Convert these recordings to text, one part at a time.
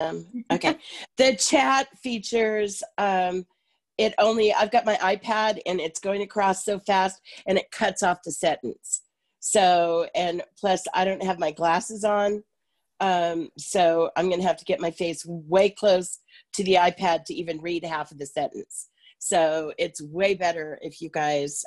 Okay. The chat features, I've got my iPad and it's going across so fast and it cuts off the sentence. So, and plus I don't have my glasses on. So I'm going to have to get my face way close to the iPad to even read half of the sentence. So it's way better if you guys,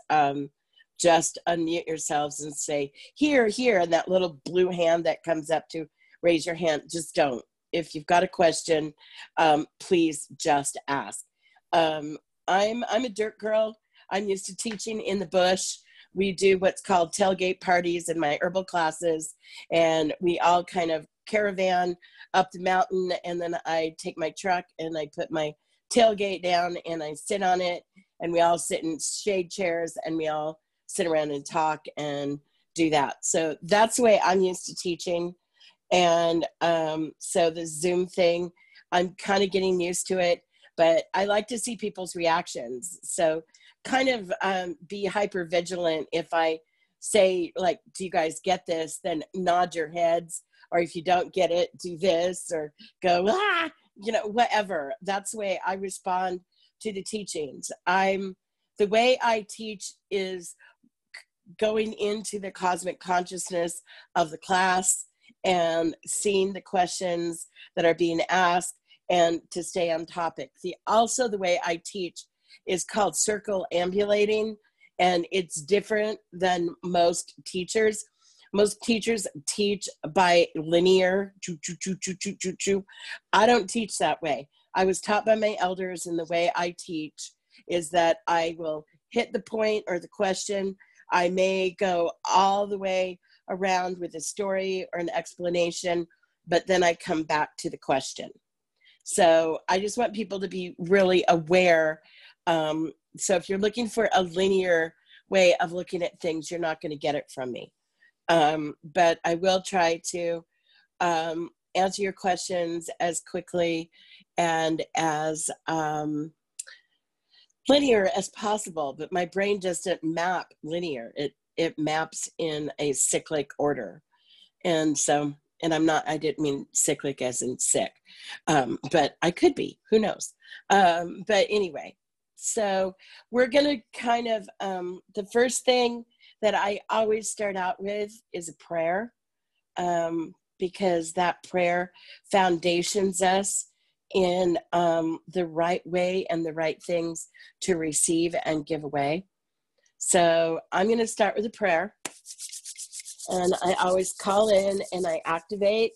just unmute yourselves and say, here, and that little blue hand that comes up to raise your hand, just don't. If you've got a question, please just ask. I'm a dirt girl. I'm used to teaching in the bush. We do what's called tailgate parties in my herbal classes, and we all kind of caravan up the mountain, and then I take my truck and I put my tailgate down and I sit on it, and we all sit in shade chairs and we all sit around and talk and do that. So that's the way I'm used to teaching. And so the Zoom thing, I'm kind of getting used to it, but I like to see people's reactions. So kind of be hyper vigilant. If I say, like, do you guys get this? Then nod your heads. Or if you don't get it, do this or go, whatever. That's the way I respond to the teachings. The way I teach is going into the cosmic consciousness of the class and seeing the questions that are being asked and to stay on topic. Also the way I teach is called circle ambulating, and it's different than most teachers. Most teachers teach by linear, I don't teach that way. I was taught by my elders, and the way I teach is that I will hit the point or the question. I may go all the way around with a story or an explanation, but then I come back to the question. So I just want people to be really aware. So if you're looking for a linear way of looking at things, you're not going to get it from me. But I will try to answer your questions as quickly and as linear as possible, but my brain doesn't map linear. It maps in a cyclic order. And so, and I didn't mean cyclic as in sick, but I could be, who knows? But anyway, so we're gonna kind of, the first thing that I always start out with is a prayer, because that prayer foundations us in the right way and the right things to receive and give away. So I'm going to start with a prayer, and I always call in and I activate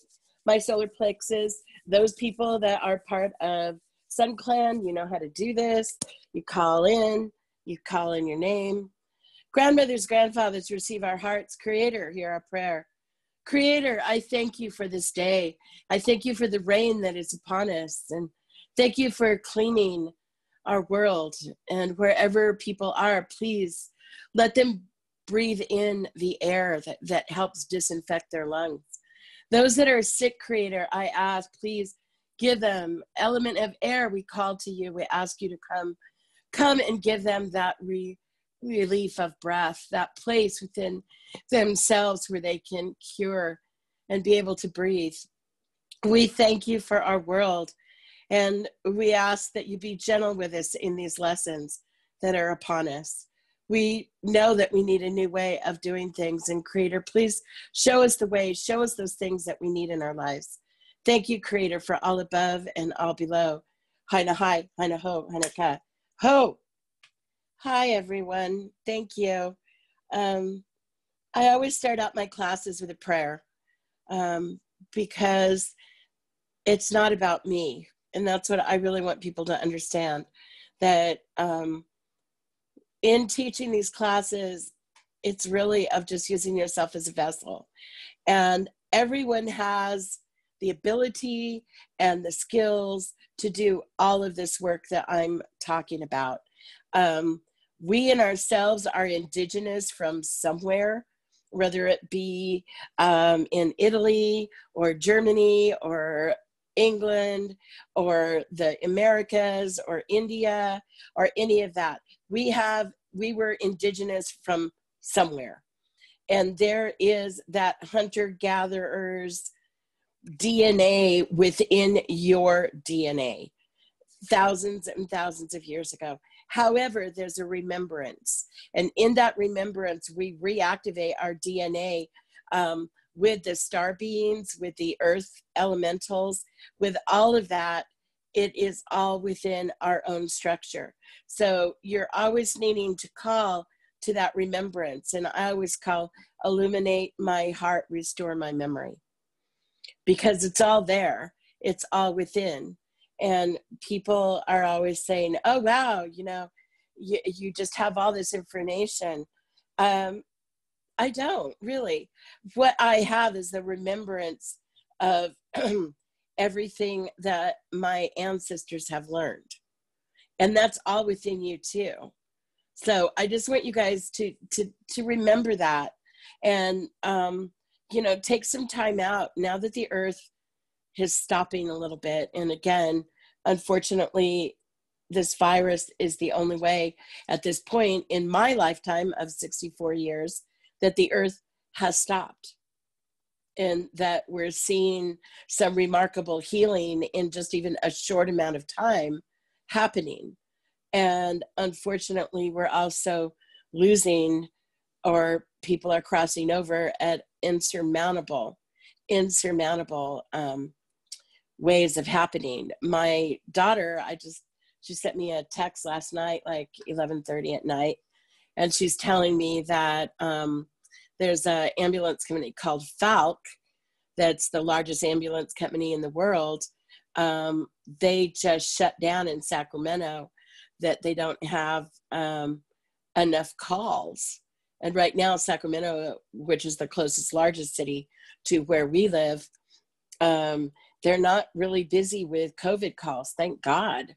my solar plexus. Those people that are part of Sun Clan, you know how to do this. You call in your name. Grandmothers, grandfathers, receive our hearts. Creator, hear our prayer. Creator, I thank you for this day. I thank you for the rain that is upon us, and thank you for cleaning our world. And wherever people are, please let them breathe in the air that helps disinfect their lungs. Those that are sick, Creator, I ask, please give them element of air. We call to you. We ask you to come and give them that relief of breath, that place within themselves where they can cure and be able to breathe. We thank you for our world, and we ask that you be gentle with us in these lessons that are upon us. We know that we need a new way of doing things, and Creator, please show us the way, show us those things that we need in our lives. Thank you, Creator, for all above and all below. Haina hai, haina ho, haina ka. Ho! Hi, everyone. Thank you. I always start out my classes with a prayer, because it's not about me. And that's what I really want people to understand, that in teaching these classes, it's really of just using yourself as a vessel. And everyone has the ability and the skills to do all of this work that I'm talking about. We in ourselves are indigenous from somewhere, whether it be in Italy or Germany or England or the Americas or India or any of that. We were indigenous from somewhere. And there is that hunter-gatherers DNA within your DNA thousands and thousands of years ago. However, there's a remembrance. And in that remembrance, we reactivate our DNA with the star beings, with the earth elementals, with all of that. It is all within our own structure. So you're always needing to call to that remembrance. And I always call, illuminate my heart, restore my memory. Because it's all there. It's all within. And people are always saying, oh, wow, you know, you just have all this information. I don't really. What I have is the remembrance of everything that my ancestors have learned. And that's all within you too. So I just want you guys to remember that. And, you know, take some time out now that the earth is stopping a little bit. And again, unfortunately, this virus is the only way at this point in my lifetime of 64 years that the earth has stopped. And that we're seeing some remarkable healing in just even a short amount of time happening. And unfortunately, we're also losing, or people are crossing over at insurmountable ways of happening. My daughter, she sent me a text last night, like 11:30 at night, and she's telling me that there's an ambulance company called Falk, that's the largest ambulance company in the world. They just shut down in Sacramento, that they don't have enough calls. And right now, Sacramento, which is the closest largest city to where we live, they're not really busy with COVID calls, thank God.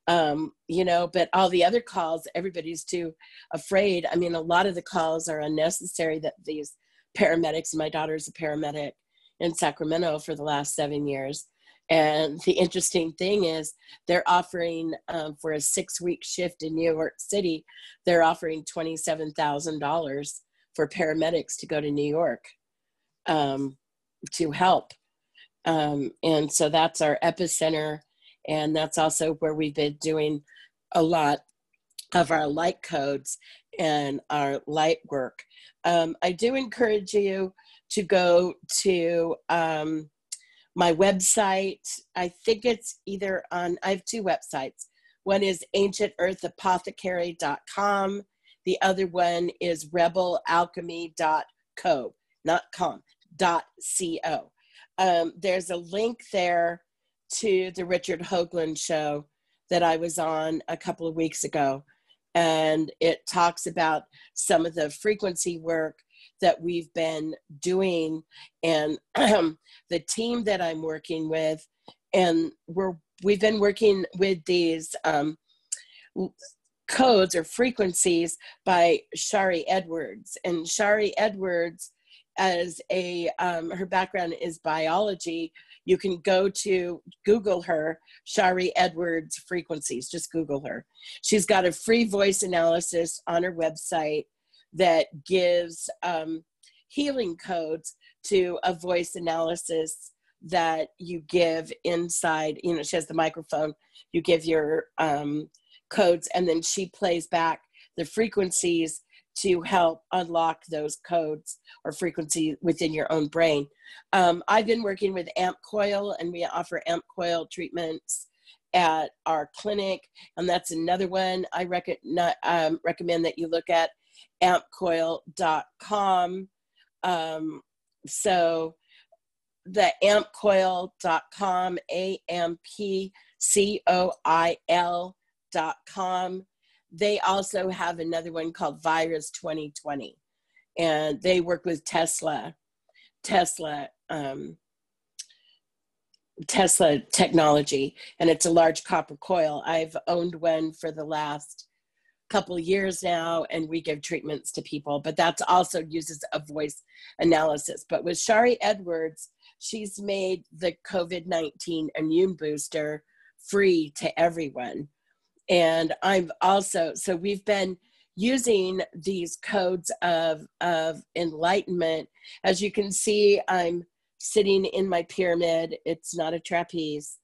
You know, but all the other calls, everybody's too afraid. I mean, a lot of the calls are unnecessary, that these paramedics, my daughter's a paramedic in Sacramento for the last 7 years. And the interesting thing is they're offering for a 6-week shift in New York City, they're offering $27,000 for paramedics to go to New York to help. And so that's our epicenter. And that's also where we've been doing a lot of our light codes and our light work. I do encourage you to go to my website. I think it's either on, I have 2 websites. One is ancientearthapothecary.com. The other one is rebelalchemy.co, not com, .co. There's a link there to the Richard Hoagland show that I was on a couple of weeks ago. And it talks about some of the frequency work that we've been doing, and the team that I'm working with. And we've been working with these codes or frequencies by Shari Edwards. And Shari Edwards, as her background is biology, you can go to Google her, Shari Edwards frequencies, just Google her. She's got a free voice analysis on her website that gives healing codes to a voice analysis that you give inside. You know, she has the microphone, you give your codes, and then she plays back the frequencies to help unlock those codes or frequency within your own brain. I've been working with Amp Coil, and we offer Amp Coil treatments at our clinic. And that's another one I recommend that you look at, ampcoil.com. So the ampcoil.com, ampcoil.com. They also have another one called Virus 2020, and they work with Tesla technology, and it's a large copper coil. I've owned one for the last couple of years now, and we give treatments to people, but that's also uses a voice analysis. But with Shari Edwards, she's made the COVID-19 immune booster free to everyone. And I've also, so we've been using these codes of enlightenment. As you can see, I'm sitting in my pyramid. It's not a trapeze,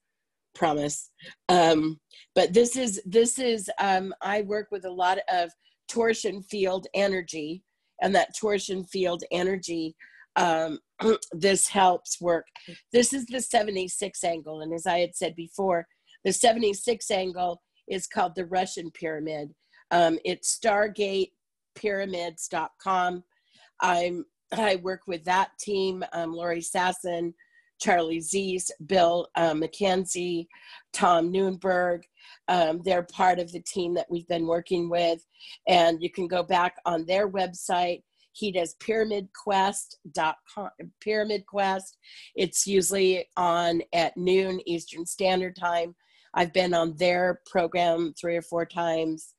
promise. But this is I work with a lot of torsion field energy, and that torsion field energy, this helps work. This is the 76 angle, and as I had said before, the 76 angle is called the Russian pyramid. It's StargatePyramids.com. I work with that team, Lori Sasson, Charlie Zeese, Bill McKenzie, Tom Nunberg. They're part of the team that we've been working with. And you can go back on their website. He does pyramidquest.com, Pyramid Quest. It's usually on at noon Eastern Standard Time. I've been on their program 3 or 4 times.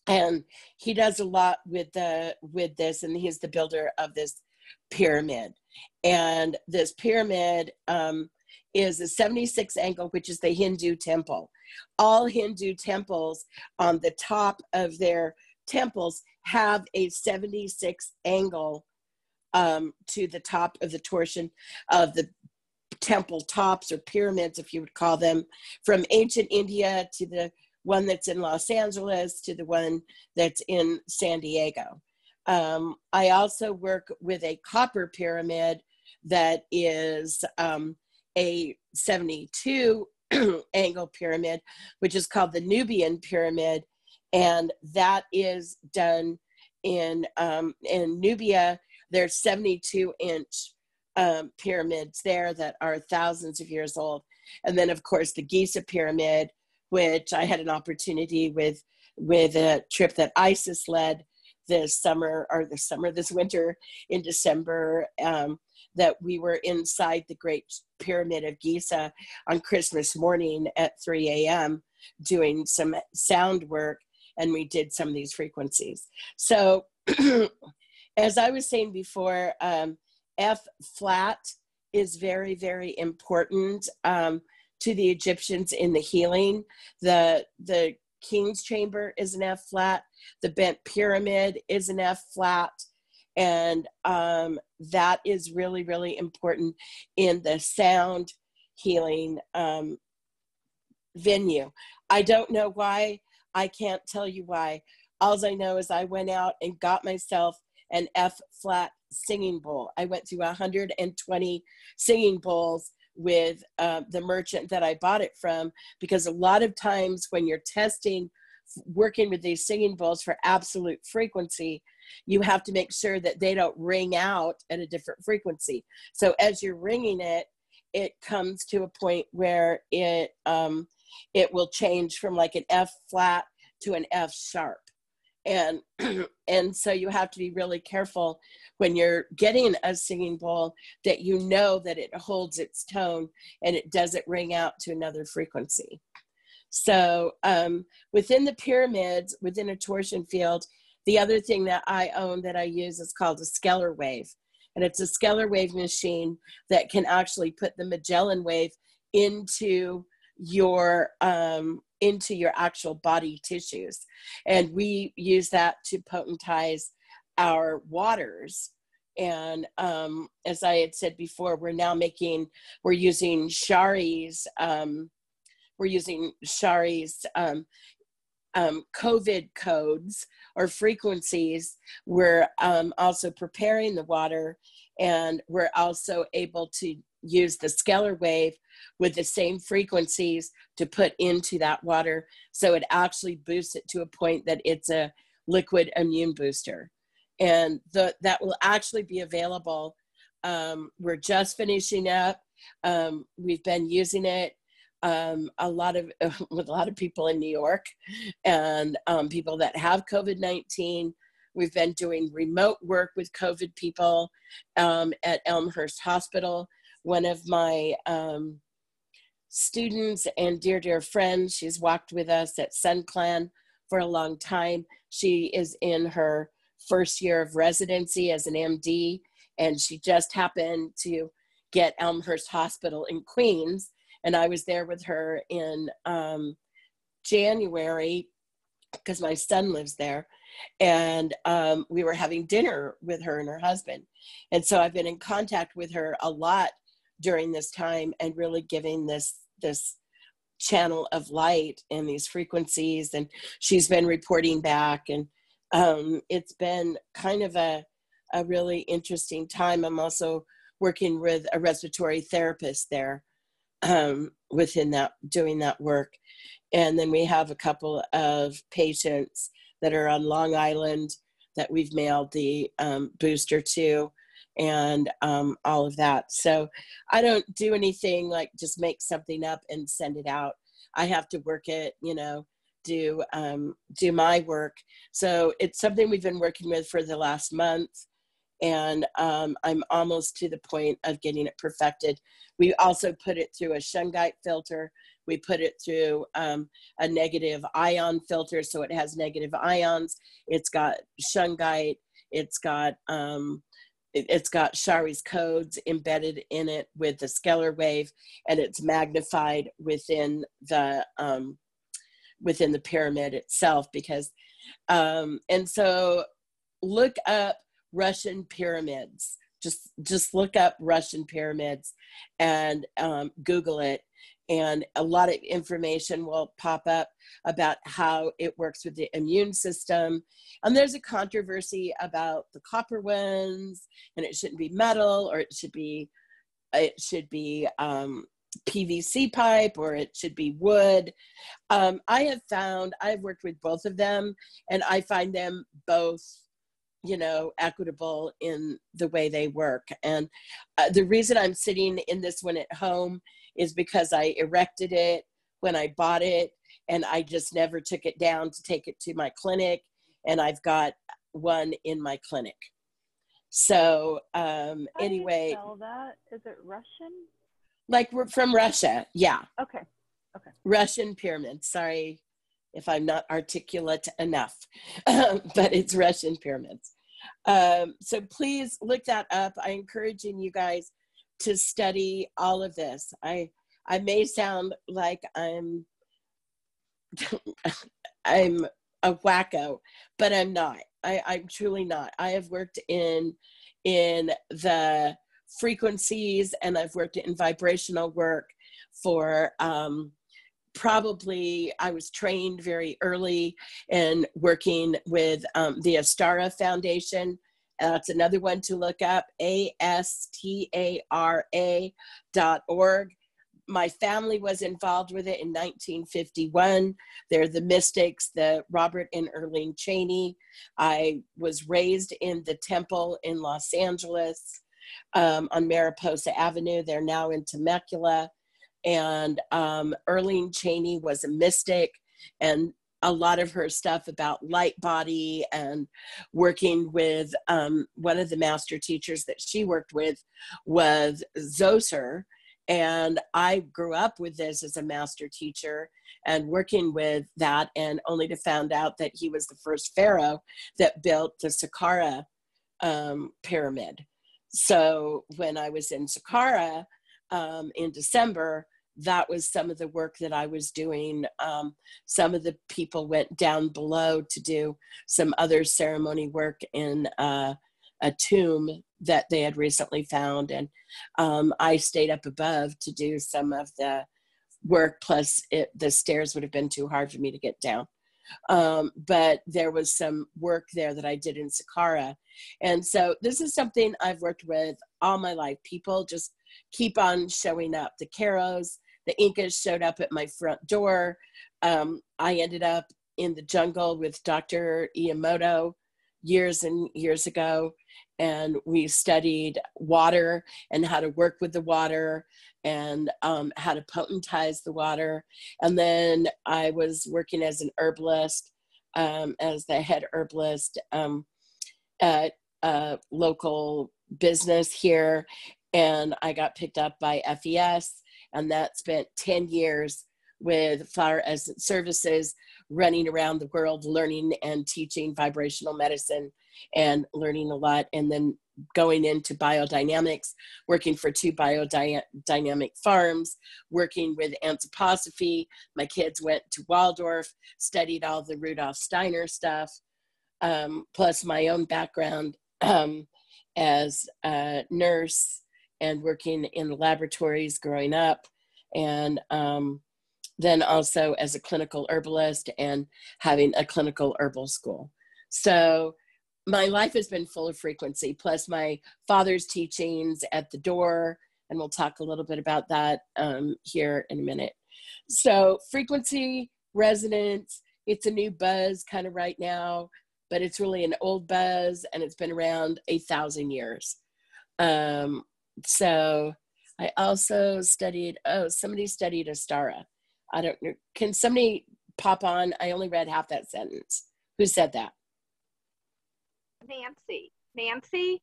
And he does a lot with this, and he's the builder of this pyramid. And this pyramid is a 76 angle, which is the Hindu temple. All Hindu temples on the top of their temples have a 76 angle to the top of the torsion of the temple tops, or pyramids, if you would call them, from ancient India to the one that's in Los Angeles to the one that's in San Diego. I also work with a copper pyramid that is a 72 angle pyramid, which is called the Nubian pyramid. And that is done in Nubia. There's 72-inch pyramids there that are thousands of years old. And then, of course, the Giza Pyramid, which I had an opportunity with a trip that ISIS led this winter in December, that we were inside the Great Pyramid of Giza on Christmas morning at 3 a.m. doing some sound work, and we did some of these frequencies. So as I was saying before, F flat is very, very important to the Egyptians in the healing. The King's Chamber is an F flat. The Bent Pyramid is an F flat. And that is really, really important in the sound healing venue. I don't know why. I can't tell you why. All I know is I went out and got myself an F flat singing bowl. I went through 120 singing bowls with the merchant that I bought it from, because a lot of times when you're testing, working with these singing bowls for absolute frequency, you have to make sure that they don't ring out at a different frequency. So as you're ringing it, it comes to a point where it will change from like an F flat to an F sharp. And so you have to be really careful when you're getting a singing bowl that you know that it holds its tone and it doesn't ring out to another frequency. So within the pyramids, within a torsion field, the other thing that I own that I use is called a Scalar Wave. And it's a Scalar Wave machine that can actually put the Magellan wave into your actual body tissues. And we use that to potentize our waters. And as I had said before, we're using Shari's COVID codes or frequencies. We're also preparing the water, and we're also able to use the Scalar Wave with the same frequencies to put into that water, so it actually boosts it to a point that it's a liquid immune booster. And that will actually be available. We're just finishing up. We've been using it with a lot of people in New York, and people that have COVID-19. We've been doing remote work with COVID people at Elmhurst Hospital. One of my students and dear friends, she's walked with us at Sun Clan for a long time. She is in her first year of residency as an MD, and she just happened to get Elmhurst Hospital in Queens. And I was there with her in January because my son lives there. And we were having dinner with her and her husband. And so I've been in contact with her a lot during this time and really giving this channel of light and these frequencies. And she's been reporting back. And it's been kind of a really interesting time. I'm also working with a respiratory therapist there within that, doing that work. And then we have a couple of patients that are on Long Island that we've mailed the booster to, and all of that. So I don't do anything like just make something up and send it out. I have to work it, you know, do my work. So it's something we've been working with for the last month. And I'm almost to the point of getting it perfected. We also put it through a shungite filter. We put it through a negative ion filter, so it has negative ions. It's got shungite. It's got Shari's codes embedded in it with the Scalar Wave, and it's magnified within the pyramid itself. Because and so look up Russian pyramids. Just look up Russian pyramids and Google it, and a lot of information will pop up about how it works with the immune system. And there's a controversy about the copper ones, and it shouldn't be metal, or it should be PVC pipe, or it should be wood. I've worked with both of them, and I find them both, you know, equitable in the way they work. And the reason I'm sitting in this one at home is because I erected it when I bought it, and I just never took it down to take it to my clinic. And I've got one in my clinic. So anyway. How do you spell that? Is it Russian? Like we're from Russia. Yeah. Okay. Russian pyramids. Sorry if I'm not articulate enough, but it's Russian pyramids. So please look that up. I'm encouraging you guys to study all of this. I may sound like I'm a wacko, but I'm not. I'm truly not. I have worked in the frequencies, and I've worked in vibrational work for probably, I was trained very early in working with the Astara Foundation. That's another one to look up, astara.org. My family was involved with it in 1951. They're the mystics, the Robert and Earlene Cheney. I was raised in the temple in Los Angeles on Mariposa Avenue. They're now in Temecula. And Earlene Cheney was a mystic, and a lot of her stuff about light body and working with one of the master teachers that she worked with was Zoser. And I grew up with this as a master teacher and working with that, and only to find out that he was the first pharaoh that built the Saqqara Pyramid. So when I was in Saqqara in December, that was some of the work that I was doing. Some of the people went down below to do some other ceremony work in a tomb that they had recently found. And I stayed up above to do some of the work, plus the stairs would have been too hard for me to get down. But there was some work there that I did in Saqqara. And so this is something I've worked with all my life. People just keep on showing up. The Caros, the Incas showed up at my front door. I ended up in the jungle with Dr. Iamoto years and years ago, and we studied water and how to work with the water and how to potentize the water. And then I was working as an herbalist, as the head herbalist at a local business here. And I got picked up by FES, and that spent 10 years with Flower Essence Services, running around the world, learning and teaching vibrational medicine and learning a lot. And then going into biodynamics, working for 2 biodynamic farms, working with anthroposophy. My kids went to Waldorf, studied all the Rudolf Steiner stuff, plus my own background as a nurse and working in laboratories growing up, and then also as a clinical herbalist and having a clinical herbal school. So my life has been full of frequency, plus my father's teachings at the door, and we'll talk a little bit about that here in a minute. So frequency, resonance, it's a new buzz kind of right now, but it's really an old buzz, and it's been around 1,000 years. So I also studied, somebody studied Astara. I don't know, can somebody pop on? I only read half that sentence. Who said that? Nancy.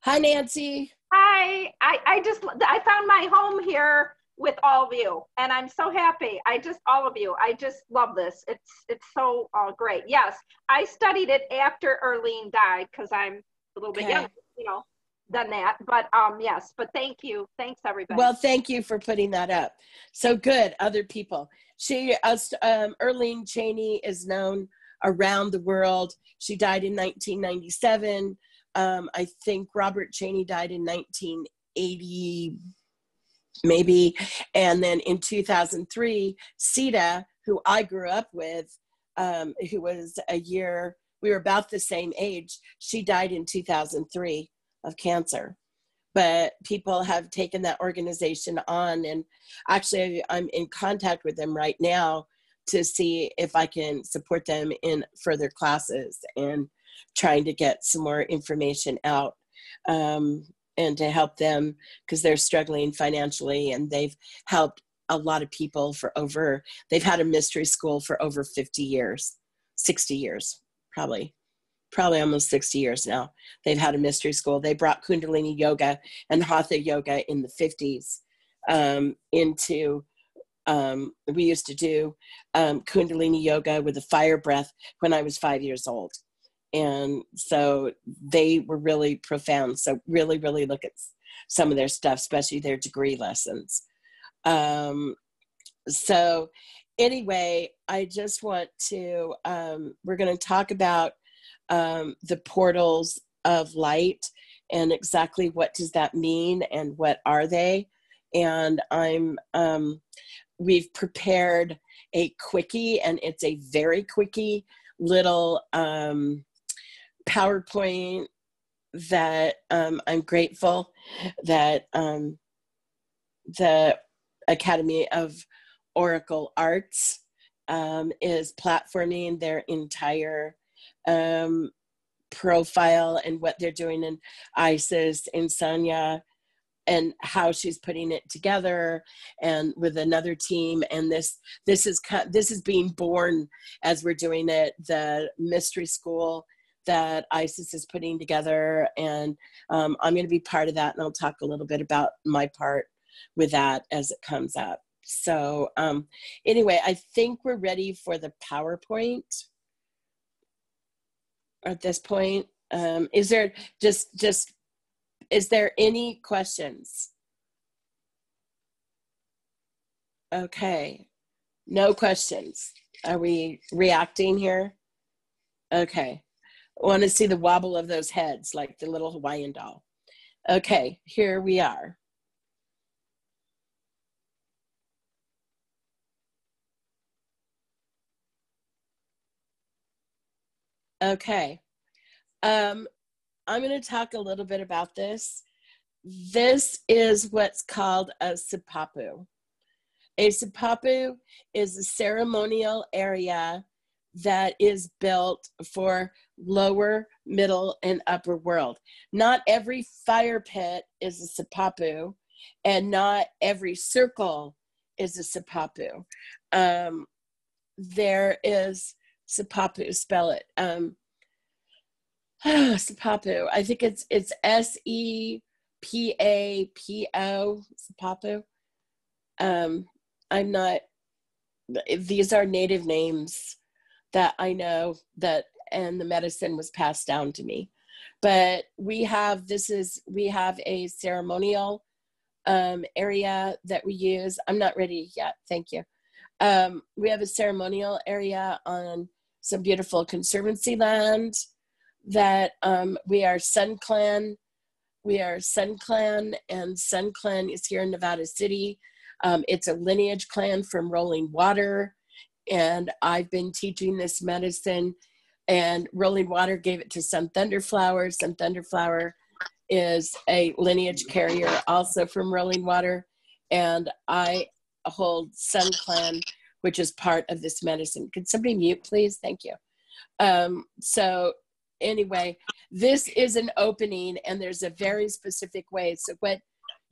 Hi, Nancy. Hi. I found my home here with all of you, and I'm so happy. All of you. I just love this. It's so great. Yes, I studied it after Erlene died because I'm a little bit younger, than that. But yes. But thank you. Thanks, everybody. Well, thank you for putting that up. So good. Other people. Erlene Cheney is known around the world. She died in 1997. I think Robert Cheney died in 1980, maybe. And then in 2003, Sita, who I grew up with, who was we were about the same age, she died in 2003 of cancer. But people have taken that organization on, and actually I'm in contact with them right now to see if I can support them in further classes and trying to get some more information out, and to help them because they're struggling financially, and they've helped a lot of people they've had a mystery school for over 50 years, 60 years, probably almost 60 years now. They've had a mystery school. They brought Kundalini yoga and Hatha yoga in the 50s we used to do Kundalini yoga with a fire breath when I was 5 years old. And so they were really profound. So really, really look at some of their stuff, especially their degree lessons. So anyway, I just want to, we're going to talk about the portals of light and exactly what does that mean and what are they. And we've prepared a quickie, and it's a very quickie little PowerPoint that I'm grateful that the Academy of Oracle Arts is platforming their entire profile and what they're doing in Isis, in Sanya, and how she's putting it together, and with another team. And this is being born as we're doing it, the mystery school that Isis is putting together. And I'm going to be part of that, and I'll talk a little bit about my part with that as it comes up. So anyway, I think we're ready for the PowerPoint at this point. Is there is there any questions? Okay, no questions. Are we reacting here? Okay, I want to see the wobble of those heads like the little Hawaiian doll. Okay, here we are. Okay, I'm going to talk a little bit about this. This is what's called a Sipapu. A Sipapu is a ceremonial area that is built for lower, middle, and upper world. Not every fire pit is a Sipapu, and not every circle is a Sipapu. There is Sipapu, spell it. Sipapu. I think it's Sepapo, Sipapu. I'm not these are native names that I know that, and the medicine was passed down to me. But we have a ceremonial area that we use. I'm not ready yet. Thank you. We have a ceremonial area on some beautiful conservancy land that we are Sun Clan. We are Sun Clan, and Sun Clan is here in Nevada City. It's a lineage clan from Rolling Water, and I've been teaching this medicine, and Rolling Water gave it to Sun Thunderflower. Sun Thunderflower is a lineage carrier also from Rolling Water, and I hold Sun Clan, which is part of this medicine. Could somebody mute, please? Thank you. So anyway, this is an opening, and there's a very specific way. So what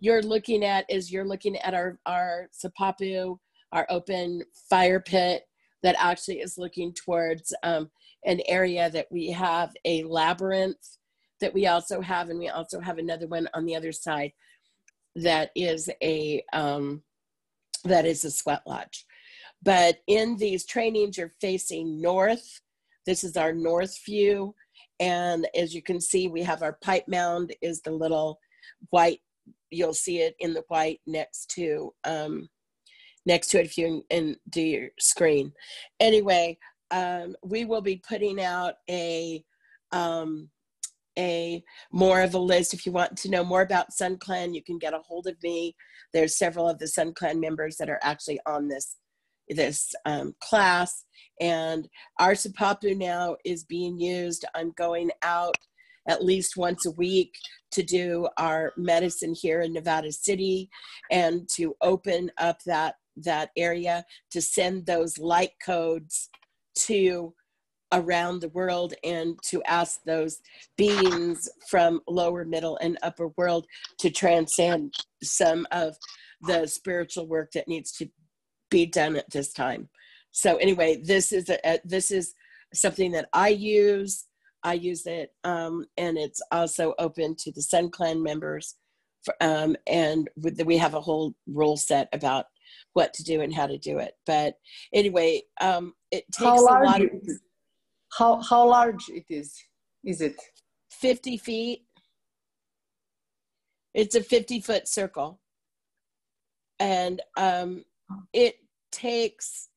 you're looking at is you're looking at our Sipapu, our open fire pit that actually is looking towards an area that we have a labyrinth that we also have, and we also have another one on the other side that is a sweat lodge. But in these trainings, you're facing north. This is our north view. And as you can see, we have our pipe mound is the little white, you'll see it in the white next to it if you and do your screen. Anyway, we will be putting out a more of a list. If you want to know more about Sun Clan, you can get a hold of me. There's several of the Sun Clan members that are actually on this class, and our Sipapu now is being used. I'm going out at least once a week to do our medicine here in Nevada City and to open up that area to send those light codes to around the world and to ask those beings from lower, middle, and upper world to transcend some of the spiritual work that needs to be done at this time. So anyway, this is something that I use. I use it, and it's also open to the Sun Clan members. And we have a whole rule set about what to do and how to do it. But anyway, it takes a lot of... How large it is? Is it 50 feet? It's a 50-foot circle, and it takes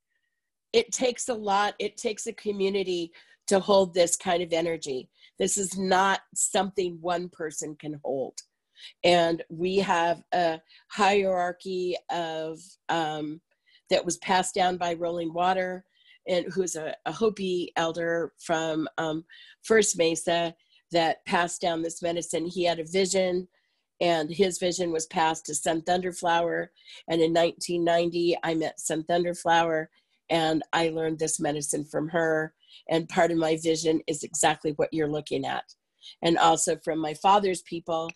a lot. It takes a community to hold this kind of energy. This is not something one person can hold. And we have a hierarchy of that was passed down by Rolling Water, and who's a Hopi elder from First Mesa that passed down this medicine. He had a vision, and his vision was passed to Sun Thunderflower. And in 1990, I met Sun Thunderflower, and I learned this medicine from her. And part of my vision is exactly what you're looking at. And also from my father's people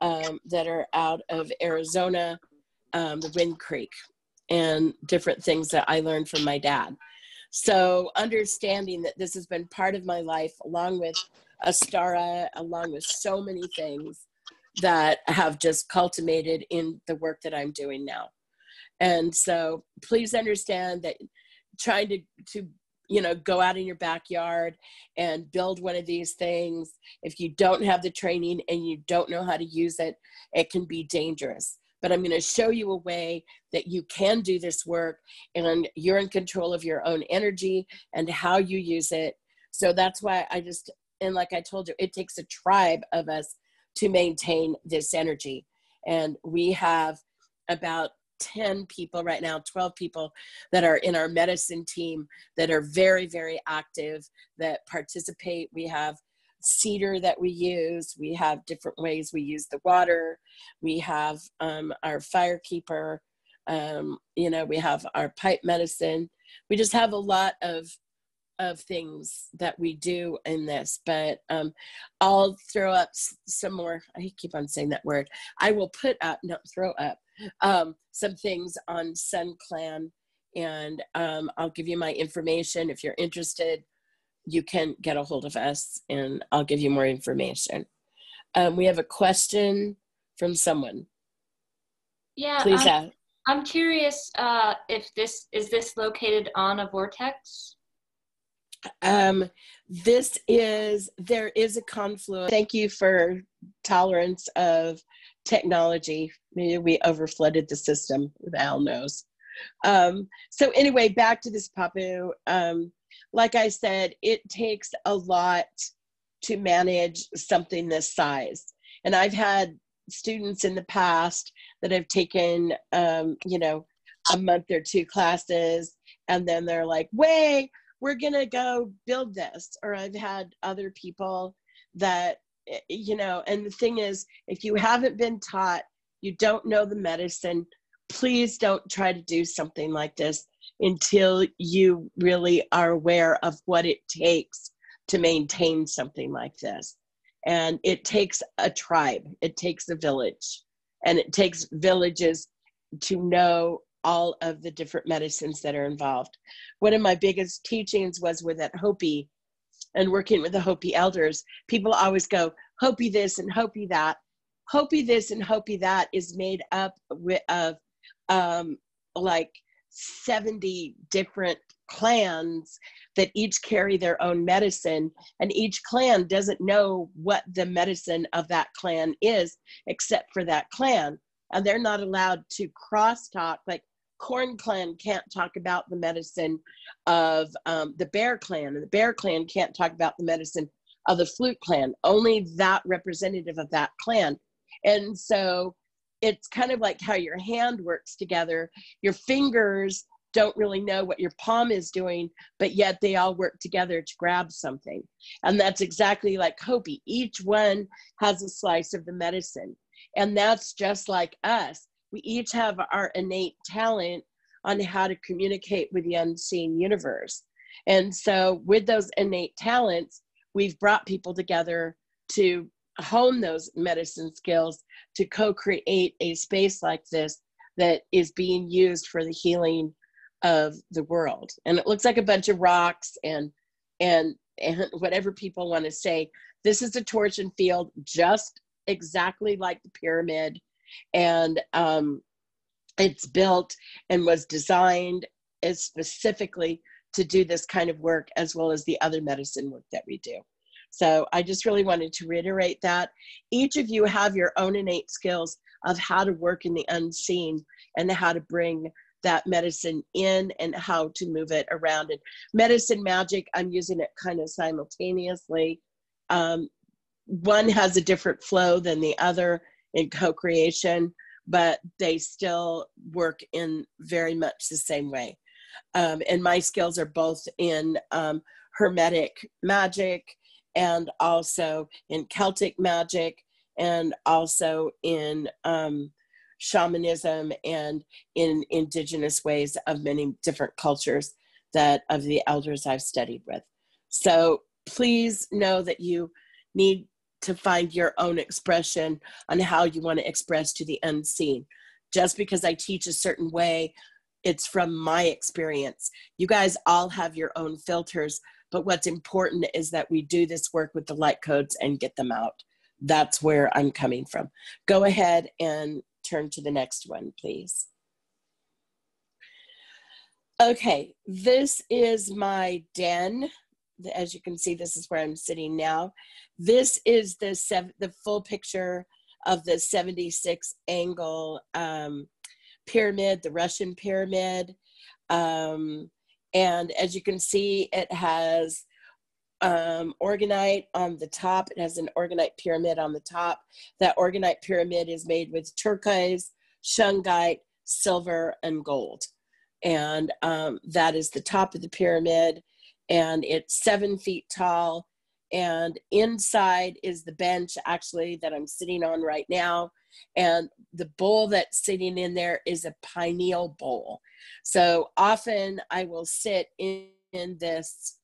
that are out of Arizona, the Wind Creek, and different things that I learned from my dad. So understanding that this has been part of my life, along with Astara, along with so many things that have just culminated in the work that I'm doing now. And so please understand that trying to go out in your backyard and build one of these things, if you don't have the training and you don't know how to use it, it can be dangerous. But I'm going to show you a way that you can do this work, and you're in control of your own energy and how you use it. So that's why and like I told you, it takes a tribe of us to maintain this energy. And we have about 10 people right now, 12 people that are in our medicine team that are very, very active, that participate. We have cedar that we use. We have different ways we use the water. We have our firekeeper. We have our pipe medicine. We just have a lot of things that we do in this, but I'll throw up some more. I keep on saying that word. I will put up, not throw up, some things on Sun Clan, and I'll give you my information. If you're interested, you can get a hold of us, and I'll give you more information. We have a question from someone. Yeah. Please ask. I'm curious if this located on a vortex? There is a confluence. Thank you for tolerance of technology. Maybe we overflooded the system, who the hell knows. So anyway, back to this Sipapu. Like I said, it takes a lot to manage something this size. And I've had students in the past that have taken, you know, a month or two classes, and then they're like, "Way, we're gonna go build this." Or I've had other people that, you know, and the thing is, if you haven't been taught, you don't know the medicine, please don't try to do something like this until you really are aware of what it takes to maintain something like this. And it takes a tribe, it takes a village, and it takes villages to know all of the different medicines that are involved. One of my biggest teachings was with at Hopi, and working with the Hopi elders. People always go, Hopi this and Hopi that. Hopi this and Hopi that is made up of like 70 different clans that each carry their own medicine, and each clan doesn't know what the medicine of that clan is except for that clan, and they're not allowed to crosstalk. Like Corn Clan can't talk about the medicine of the Bear Clan, and the Bear Clan can't talk about the medicine of the Flute Clan, only that representative of that clan. And so it's kind of like how your hand works together. Your fingers don't really know what your palm is doing, but yet they all work together to grab something. And that's exactly like Hopi. Each one has a slice of the medicine. And that's just like us. We each have our innate talent on how to communicate with the unseen universe. And so with those innate talents, we've brought people together to hone those medicine skills to co-create a space like this that is being used for the healing of the world. And it looks like a bunch of rocks and whatever people want to say. This is a torch and field just exactly like the pyramid. And it's built and was designed as specifically to do this kind of work, as well as the other medicine work that we do. So I just really wanted to reiterate that. Each of you have your own innate skills of how to work in the unseen and how to bring that medicine in and how to move it around. And medicine magic, I'm using it kind of simultaneously. One has a different flow than the other in co-creation, but they still work in very much the same way. And my skills are both in Hermetic magic, and also in Celtic magic, and also in shamanism, and in indigenous ways of many different cultures that of the elders I've studied with. So please know that you need to find your own expression on how you want to express to the unseen. Just because I teach a certain way, it's from my experience. You guys all have your own filters, but what's important is that we do this work with the light codes and get them out. That's where I'm coming from. Go ahead and turn to the next one, please. Okay, this is my den. As you can see, this is where I'm sitting now. This is the full picture of the 76 angle pyramid, the Russian pyramid. And as you can see, it has organite on the top. It has an organite pyramid on the top. That organite pyramid is made with turquoise, shungite, silver, and gold. And that is the top of the pyramid. And it's 7 feet tall. And inside is the bench, actually, that I'm sitting on right now. And the bowl that's sitting in there is a pineal bowl. So often I will sit in this,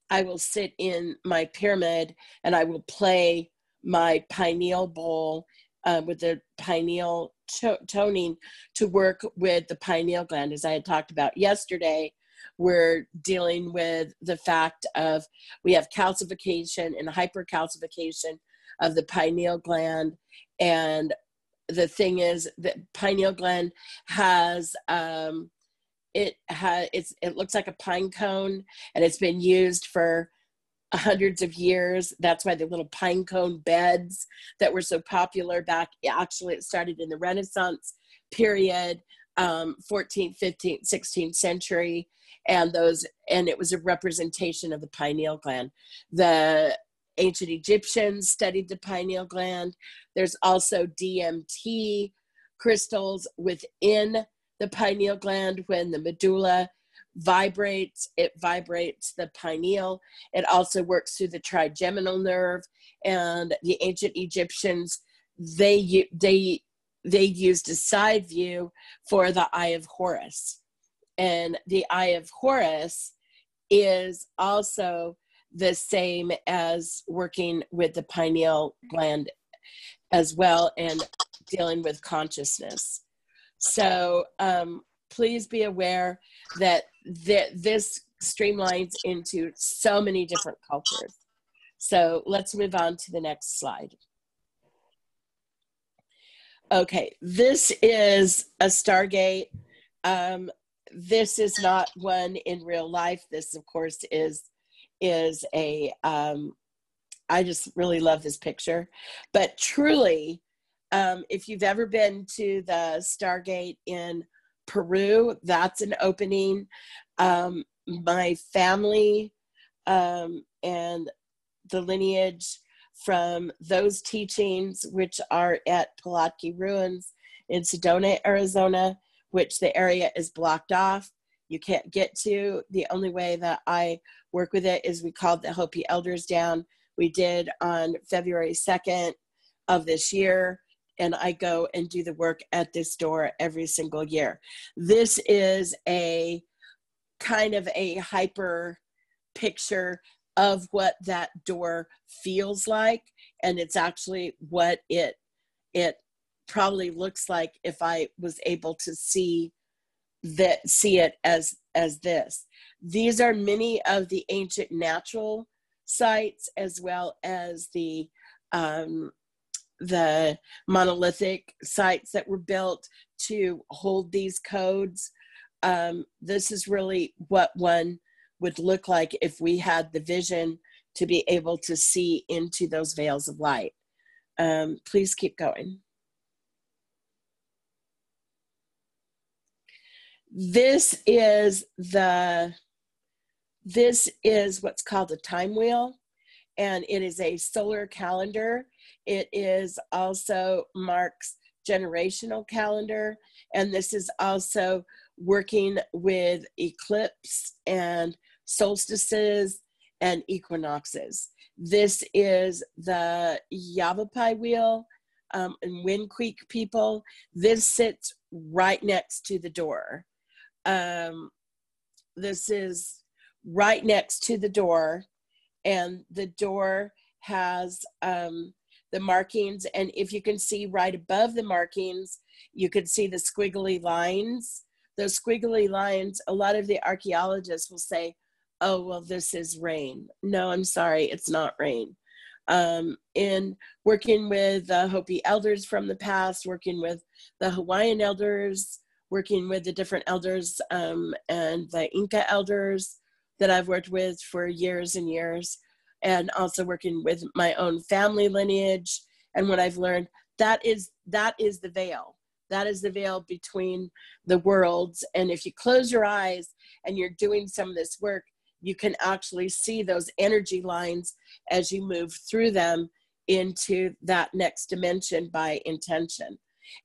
I will sit in my pyramid and I will play my pineal bowl with the pineal toning to work with the pineal gland. As I had talked about yesterday, we're dealing with the fact of we have calcification and hypercalcification of the pineal gland, and the thing is that pineal gland has, it looks like a pine cone, and it's been used for hundreds of years. That's why the little pine cone beds that were so popular back, actually it started in the Renaissance period, 14th, 15th, 16th century, and it was a representation of the pineal gland. The ancient Egyptians studied the pineal gland. There's also DMT crystals within the pineal gland. When the medulla vibrates, it vibrates the pineal. It also works through the trigeminal nerve. And the ancient Egyptians, they used a side view for the eye of Horus. And the eye of Horus is also the same as working with the pineal gland as well, and dealing with consciousness. So please be aware that this streamlines into so many different cultures. So let's move on to the next slide. Okay, this is a Stargate. This is not one in real life. This, of course, is a, I just really love this picture. But truly, if you've ever been to the Stargate in Peru, that's an opening. My family and the lineage from those teachings, which are at Pulaski Ruins in Sedona, Arizona, which the area is blocked off. You can't get to. The only way that I work with it is we called the Hopi elders down. We did on February 2nd of this year, and I go and do the work at this door every single year. This is a kind of a hyper picture of what that door feels like, and it's actually what it probably looks like if I was able to see it as this. These are many of the ancient natural sites, as well as the monolithic sites that were built to hold these codes. This is really what one would look like if we had the vision to be able to see into those veils of light. Please keep going. This is what's called a time wheel, and it is a solar calendar. It is also Mark's generational calendar, and this is also working with eclipse and solstices and equinoxes. This is the Yavapai wheel and Wind Creek people. This sits right next to the door. This is right next to the door, and the door has the markings, and if you can see right above the markings, you can see the squiggly lines. Those squiggly lines, a lot of the archaeologists will say, oh, well, this is rain. No, I'm sorry, it's not rain. In working with the Hopi elders from the past, working with the Hawaiian elders, working with the different elders and the Inca elders that I've worked with for years and years, and also working with my own family lineage. And what I've learned, that is the veil. That is the veil between the worlds. And if you close your eyes and you're doing some of this work, you can actually see those energy lines as you move through them into that next dimension by intention.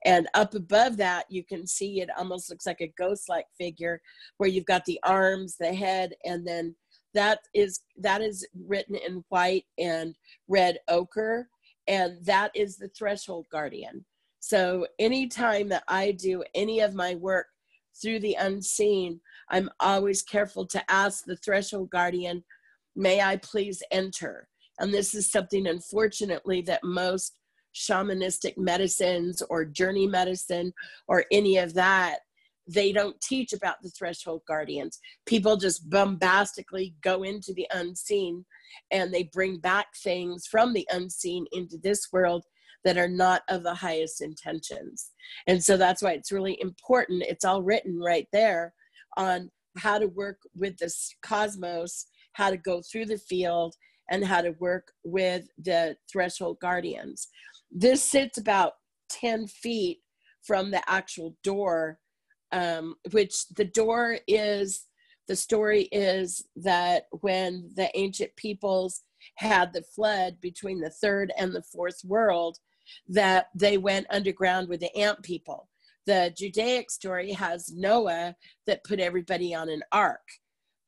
And up above that, you can see it almost looks like a ghost-like figure where you've got the arms, the head, and then that is written in white and red ochre, and that is the threshold guardian. So anytime that I do any of my work through the unseen, I'm always careful to ask the threshold guardian, may I please enter? And this is something, unfortunately, that most shamanistic medicines or journey medicine or any of that, they don't teach about the threshold guardians. People just bombastically go into the unseen, and they bring back things from the unseen into this world that are not of the highest intentions. And so that's why it's really important. It's all written right there on how to work with this cosmos, how to go through the field, and how to work with the threshold guardians. This sits about 10 feet from the actual door, which the door is, the story is that when the ancient peoples had the flood between the third and the fourth world, that they went underground with the ant people. The Judaic story has Noah that put everybody on an ark,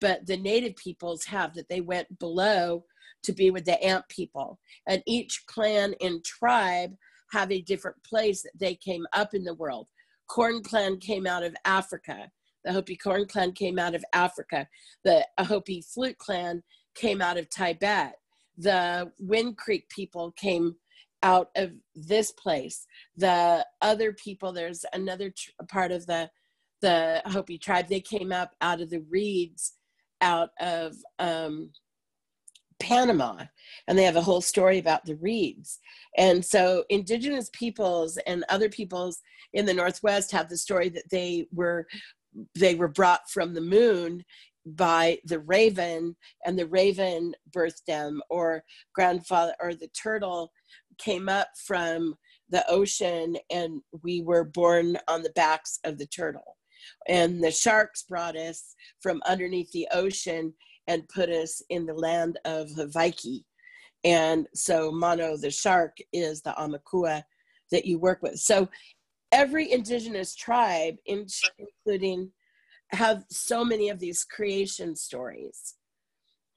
but the native peoples have that they went below to be with the ant people. And each clan and tribe have a different place that they came up in the world. Corn clan came out of Africa. The Hopi Corn clan came out of Africa. The Hopi Flute clan came out of Tibet. The Wind Creek people came out of this place. The other people, there's another part of the Hopi tribe, they came up out of the reeds out of Panama, and they have a whole story about the reeds. And so indigenous peoples and other peoples in the Northwest have the story that they were brought from the moon by the raven, and the raven birthed them, or grandfather, or the turtle came up from the ocean and we were born on the backs of the turtle. And the sharks brought us from underneath the ocean and put us in the land of Hawaii. And so Mono, the shark, is the Amakua that you work with. So every indigenous tribe, including, have so many of these creation stories.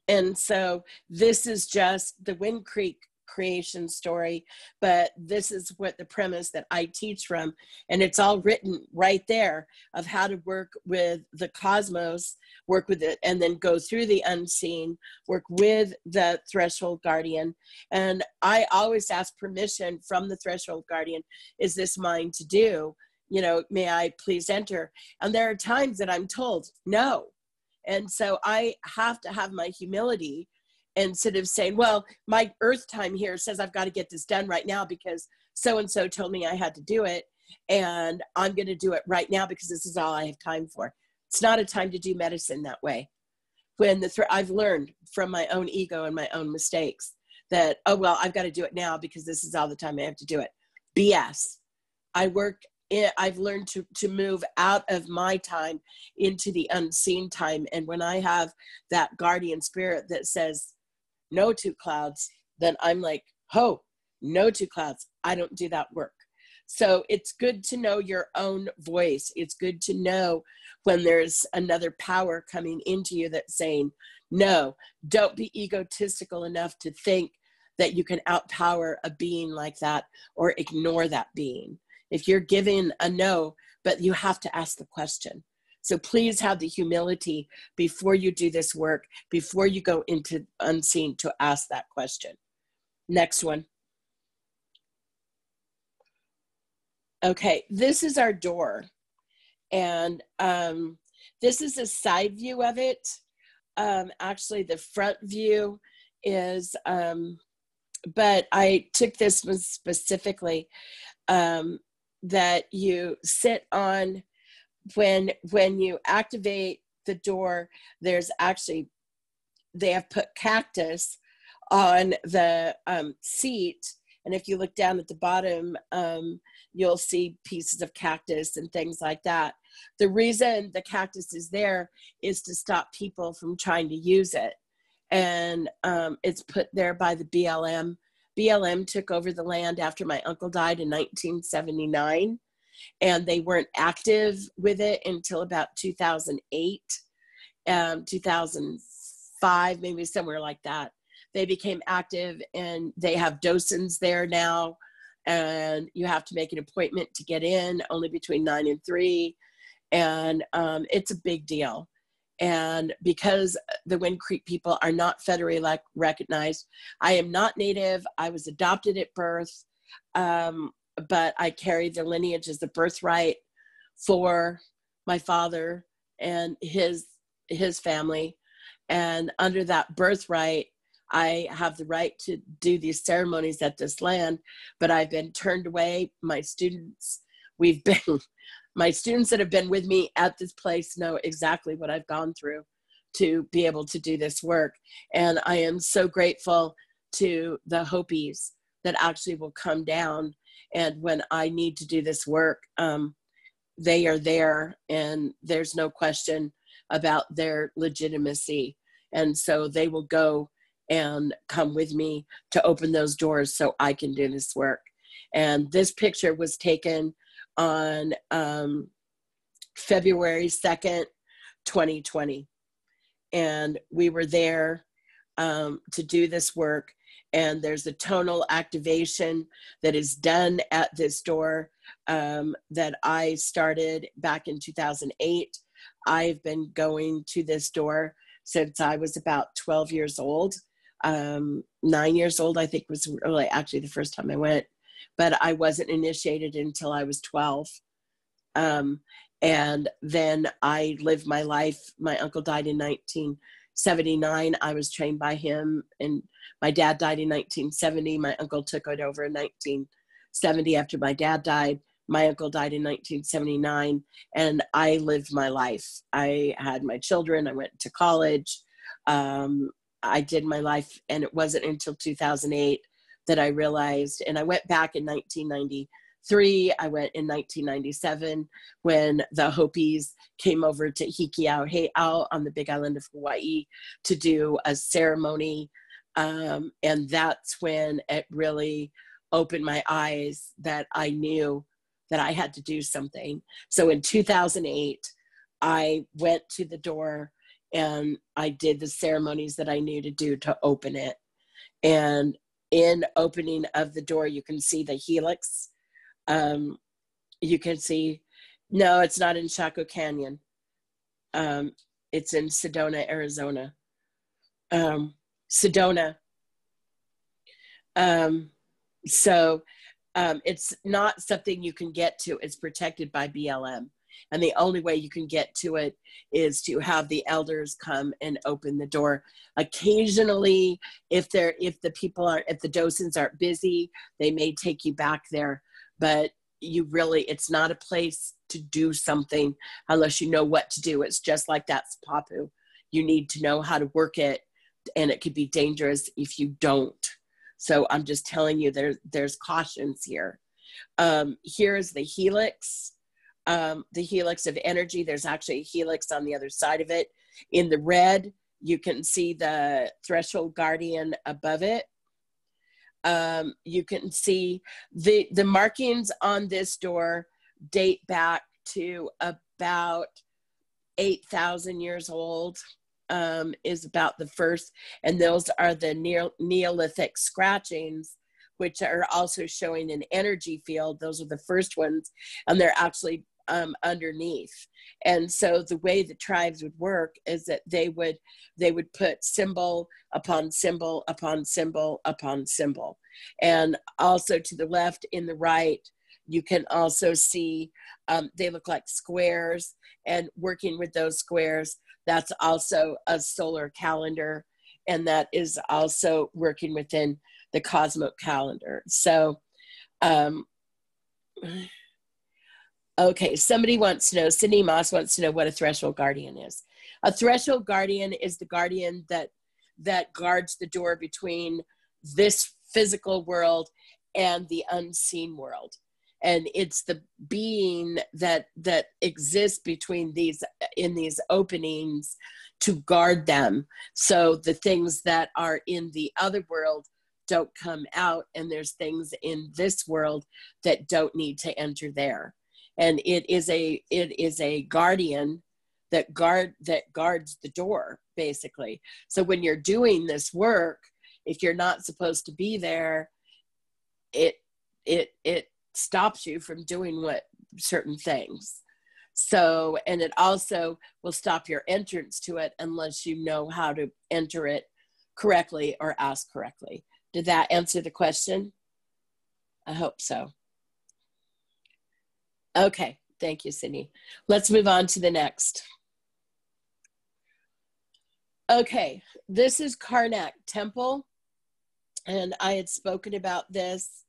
And so this is just the Wind Creek creation story, but this is what the premise that I teach from. And it's all written right there of how to work with the cosmos, work with it, and then go through the unseen, work with the threshold guardian. And I always ask permission from the threshold guardian, is this mine to do? You know, may I please enter? And there are times that I'm told no. And so I have to have my humility instead of saying, well, my earth time here says I've got to get this done right now because so-and-so told me I had to do it. And I'm going to do it right now because this is all I have time for. It's not a time to do medicine that way. When I've learned from my own ego and my own mistakes that, oh, well, I've got to do it now because this is all the time I have to do it. BS. I've learned to move out of my time into the unseen time. And when I have that guardian spirit that says no to clouds, then I'm like, oh, no to clouds. I don't do that work. So it's good to know your own voice. It's good to know when there's another power coming into you that's saying, no, don't be egotistical enough to think that you can outpower a being like that or ignore that being. If you're given a no, but you have to ask the question. So please have the humility before you do this work, before you go into unseen, to ask that question. Next one. Okay, this is our door. And this is a side view of it. Actually, the front view is, but I took this one specifically, that you sit on when you activate the door. There's actually, they have put cactus on the seat, and if you look down at the bottom, you'll see pieces of cactus and things like that. The reason the cactus is there is to stop people from trying to use it, and it's put there by the BLM. BLM took over the land after my uncle died in 1979, and they weren't active with it until about 2008, 2005, maybe somewhere like that. They became active, and they have docents there now, and you have to make an appointment to get in, only between 9 and 3, and it's a big deal. And because the Wind Creek people are not federally recognized, I am not Native. I was adopted at birth, but I carry the lineage as the birthright for my father and his family. And under that birthright, I have the right to do these ceremonies at this land, but I've been turned away. My students that have been with me at this place know exactly what I've gone through to be able to do this work. And I am so grateful to the Hopis that actually will come down. And when I need to do this work, they are there, and there's no question about their legitimacy. And so they will go and come with me to open those doors so I can do this work. And this picture was taken on February 2nd, 2020. And we were there to do this work. And there's a tonal activation that is done at this door that I started back in 2008. I've been going to this door since I was about 12 years old. 9 years old, I think, was really actually the first time I went, but I wasn't initiated until I was 12. And then I lived my life. My uncle died in 1979. I was trained by him, and my dad died in 1970. My uncle took it over in 1970 after my dad died. My uncle died in 1979, and I lived my life. I had my children. I went to college. I did my life, and it wasn't until 2008 that I realized, and I went back in 1993, I went in 1997 when the Hopis came over to Hikiau on the Big Island of Hawaii to do a ceremony, and that's when it really opened my eyes that I knew that I had to do something. So in 2008, I went to the door and I did the ceremonies that I knew to do to open it. And in opening of the door, you can see the helix. You can see, no, it's not in Chaco Canyon. It's in Sedona, Arizona. Sedona. It's not something you can get to. It's protected by BLM. And the only way you can get to it is to have the elders come and open the door. Occasionally, if the docents aren't busy, they may take you back there. But it's not a place to do something unless you know what to do. It's just like that Sipapu. You need to know how to work it, and it could be dangerous if you don't. So I'm just telling you, there's cautions here. Here's the helix. The helix of energy. There's actually a helix on the other side of it. In the red, you can see the threshold guardian above it. You can see the markings on this door date back to about 8,000 years old, is about the first. And those are the Neolithic scratchings, which are also showing an energy field. Those are the first ones, and they're actually underneath. And so the way the tribes would work is that they would put symbol upon symbol upon symbol upon symbol. And also to the left, in the right, you can also see they look like squares, and working with those squares, that's also a solar calendar, and that is also working within the cosmic calendar. So okay, somebody wants to know, Cindy Moss wants to know what a threshold guardian is. A threshold guardian is the guardian that guards the door between this physical world and the unseen world. And it's the being that exists between in these openings to guard them. So the things that are in the other world don't come out, and there's things in this world that don't need to enter there. And it is a guardian that guards the door, basically. So when you're doing this work, if you're not supposed to be there, it stops you from doing certain things. So, and it also will stop your entrance to it unless you know how to enter it correctly or ask correctly. Did that answer the question? I hope so. Okay, thank you, Cindy. Let's move on to the next. Okay, this is Karnak Temple, and I had spoken about this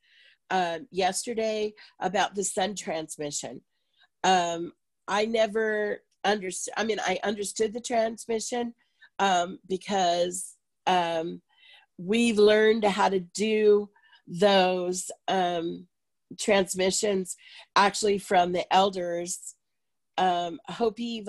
yesterday about the sun transmission. I never understood, I mean, I understood the transmission because we've learned how to do those transmissions actually from the elders. Hopi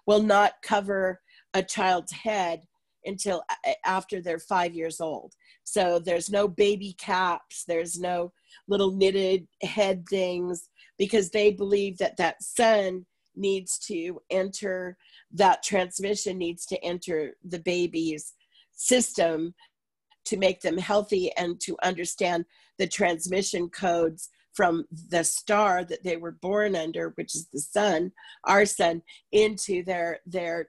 will not cover a child's head until after they're 5 years old. So there's no baby caps, there's no little knitted head things, because they believe that that sun needs to enter, that transmission needs to enter the baby's system to make them healthy and to understand the transmission codes from the star that they were born under, which is the sun, our sun, into their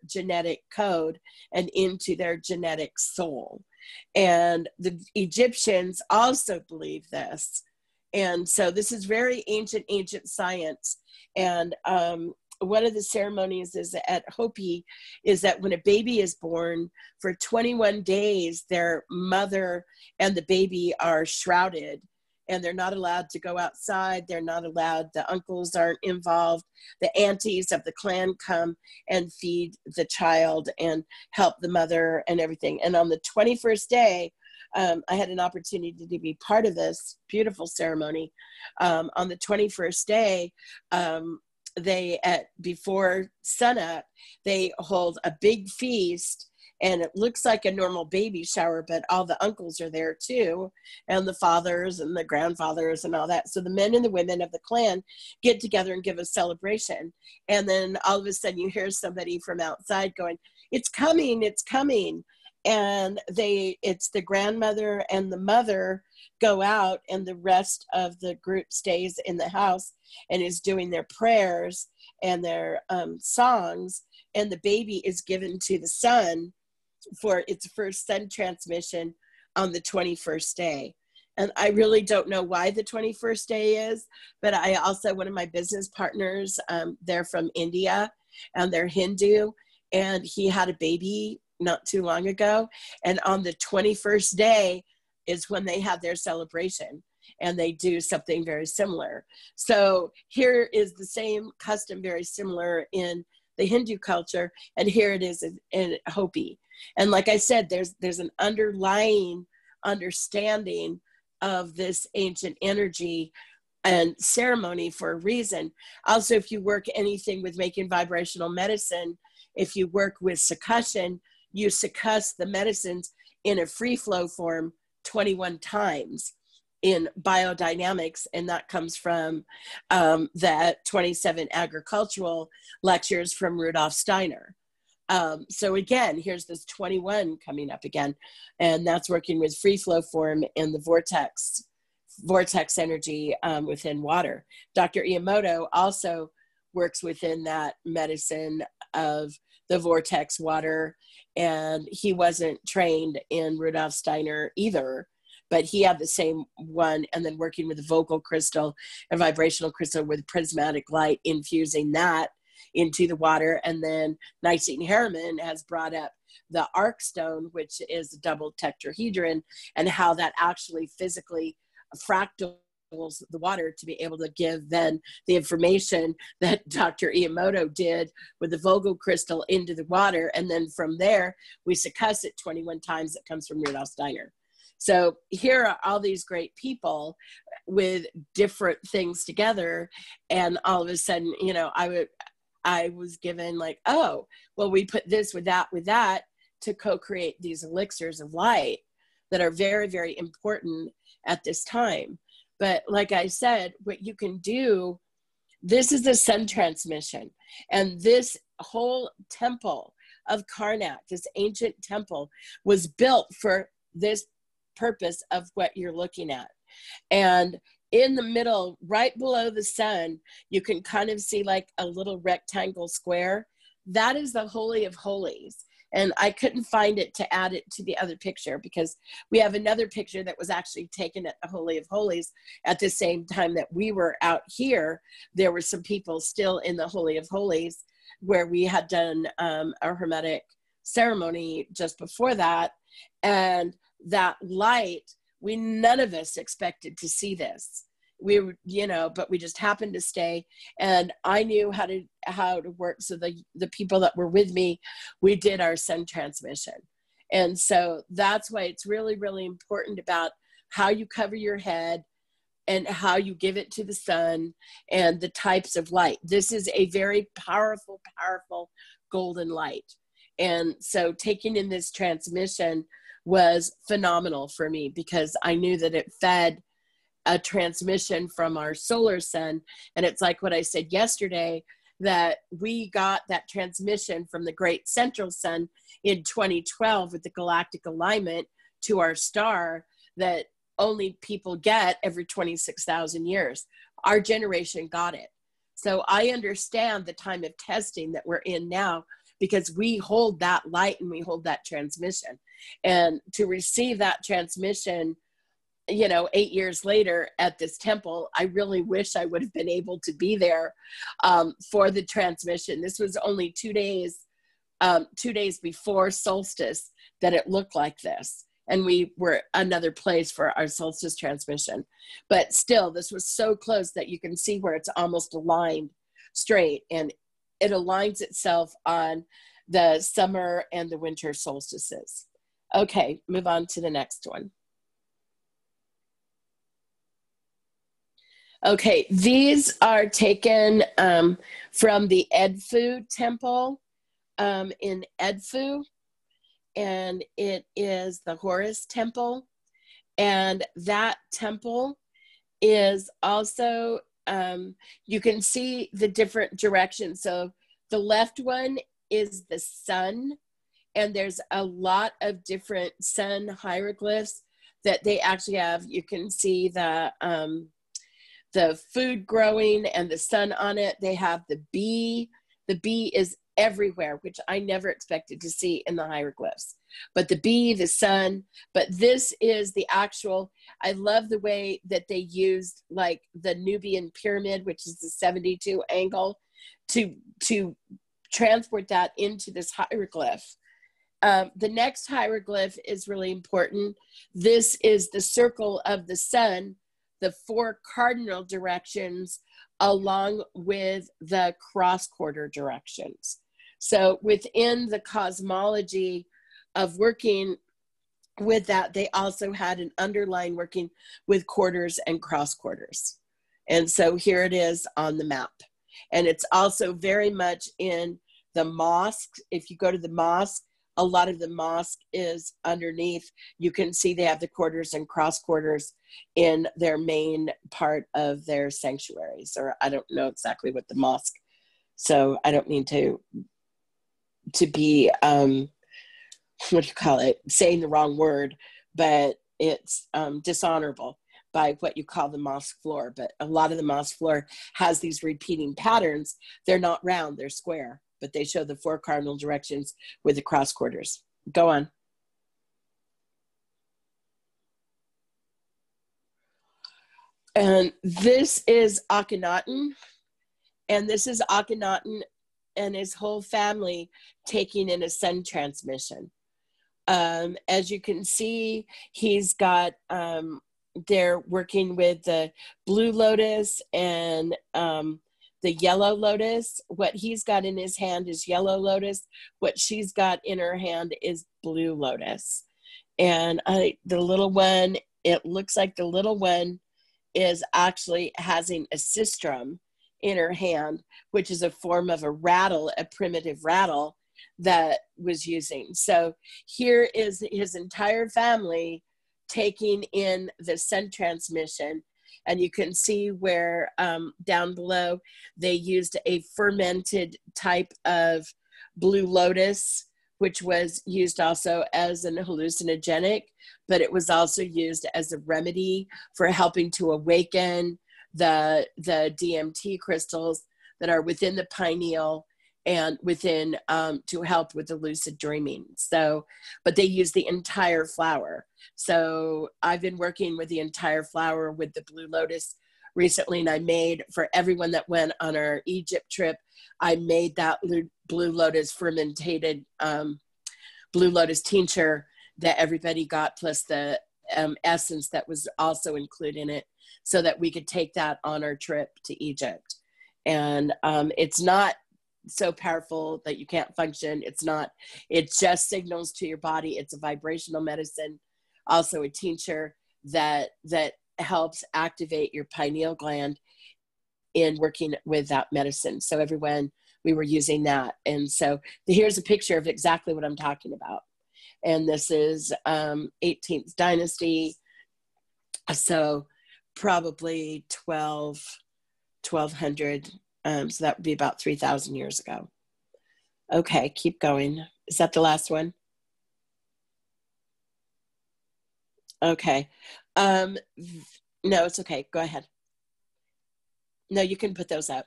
genetic code and into their genetic soul. And the Egyptians also believe this. And so this is very ancient science. And one of the ceremonies is at Hopi is that when a baby is born, for 21 days, their mother and the baby are shrouded, and they're not allowed to go outside. They're not allowed, the uncles aren't involved. The aunties of the clan come and feed the child and help the mother and everything. And on the 21st day, I had an opportunity to be part of this beautiful ceremony. On the 21st day, before sunup, they hold a big feast, and it looks like a normal baby shower, but all the uncles are there too, and the fathers and the grandfathers and all that. So the men and the women of the clan get together and give a celebration. And then all of a sudden you hear somebody from outside going, "It's coming, it's coming." And it's the grandmother and the mother go out, and the rest of the group stays in the house and is doing their prayers and their songs. And the baby is given to the sun for its first sun transmission on the 21st day. And I really don't know why the 21st day is, but I also, one of my business partners, they're from India and they're Hindu, and he had a baby not too long ago. And on the 21st day is when they have their celebration, and they do something very similar. So here is the same custom, very similar in the Hindu culture, and here it is in Hopi. And like I said, there's an underlying understanding of this ancient energy and ceremony for a reason. Also, if you work anything with making vibrational medicine, if you work with succussion, you succuss the medicines in a free flow form 21 times in biodynamics, and that comes from the 27 agricultural lectures from Rudolf Steiner. So again, here's this 21 coming up again, and that's working with free flow form in the vortex energy within water. Dr. Iamoto also works within that medicine of the vortex water, and he wasn't trained in Rudolf Steiner either, but he had the same one, and then working with the vocal crystal and vibrational crystal with prismatic light, infusing that into the water. And then Nicene Harriman has brought up the arc stone, which is a double tetrahedron, and how that actually physically fractals the water to be able to give then the information that Dr. Iamoto did with the Vogel crystal into the water. And then from there, we succuss it 21 times. It comes from Rudolf Steiner. So here are all these great people with different things together. And all of a sudden, you know, I was given like, oh, well, we put this with that to co-create these elixirs of light that are very, very important at this time. But like I said, what you can do, this is the sun transmission. And this whole temple of Karnak, this ancient temple, was built for this purpose of what you're looking at. And in the middle, right below the sun, you can kind of see like a little rectangle square. That is the Holy of Holies. And I couldn't find it to add it to the other picture, because we have another picture that was actually taken at the Holy of Holies at the same time that we were out here. There were some people still in the Holy of Holies where we had done a Hermetic ceremony just before that. And that light, none of us expected to see this. We were, you know, but we just happened to stay, and I knew how to work. So the people that were with me, we did our sun transmission. And so that's why it's really, really important about how you cover your head and how you give it to the sun and the types of light. This is a very powerful, powerful golden light. And so taking in this transmission was phenomenal for me, because I knew that it fed a transmission from our solar sun. And it's like what I said yesterday, that we got that transmission from the great central sun in 2012 with the galactic alignment to our star that only people get every 26,000 years. Our generation got it. So I understand the time of testing that we're in now, because we hold that light and we hold that transmission. And to receive that transmission, you know, 8 years later at this temple, I really wish I would have been able to be there for the transmission. This was only 2 days before solstice that it looked like this. And we were another place for our solstice transmission. But still, this was so close that you can see where it's almost aligned straight. And it aligns itself on the summer and the winter solstices. Okay, move on to the next one. Okay, these are taken from the Edfu temple in Edfu, and it is the Horus Temple. And that temple is also, you can see the different directions. So the left one is the sun, and there's a lot of different sun hieroglyphs that they actually have. You can see the food growing and the sun on it. They have the bee. The bee is everywhere, which I never expected to see in the hieroglyphs. But the bee, the sun, but this is the actual, I love the way that they used like the Nubian pyramid, which is the 72 angle, to transport that into this hieroglyph. The next hieroglyph is really important. This is the circle of the sun, the 4 cardinal directions, along with the cross quarter directions. So within the cosmology of working with that, they also had an underline working with quarters and cross quarters. And so here it is on the map. And it's also very much in the mosque. If you go to the mosque, a lot of the mosque is underneath. You can see they have the quarters and cross quarters in their main part of their sanctuaries, or I don't know exactly what the mosque. So I don't mean to be, what do you call it, saying the wrong word, but it's dishonorable by what you call the mosque floor. But a lot of the mosque floor has these repeating patterns. They're not round, they're square, but they show the 4 cardinal directions with the cross quarters. Go on. And this is Akhenaten. And this is Akhenaten and his whole family taking in a sun transmission. As you can see, he's got, they're working with the blue lotus and the yellow lotus. What he's got in his hand is yellow lotus. What she's got in her hand is blue lotus. And the little one, it looks like the little one is actually having a sistrum in her hand, which is a form of a rattle, a primitive rattle that was using. So here is his entire family taking in the sun transmission. And you can see where down below, they used a fermented type of blue lotus, which was used also as an hallucinogenic, but it was also used as a remedy for helping to awaken the DMT crystals that are within the pineal and within to help with the lucid dreaming. So, but they use the entire flower. So I've been working with the entire flower with the blue lotus recently, and I made, for everyone that went on our Egypt trip, I made that blue lotus fermented Blue Lotus tincture that everybody got, plus the essence that was also included in it, so that we could take that on our trip to Egypt. And it's not so powerful that you can't function. It just signals to your body. It's a vibrational medicine, also a tincture that helps activate your pineal gland in working with that medicine. So everyone, we were using that. And so here's a picture of exactly what I'm talking about. And this is 18th dynasty. So probably 1200. So that would be about 3,000 years ago. Okay, keep going. Is that the last one? Okay. No, it's okay. Go ahead. No, you can put those up.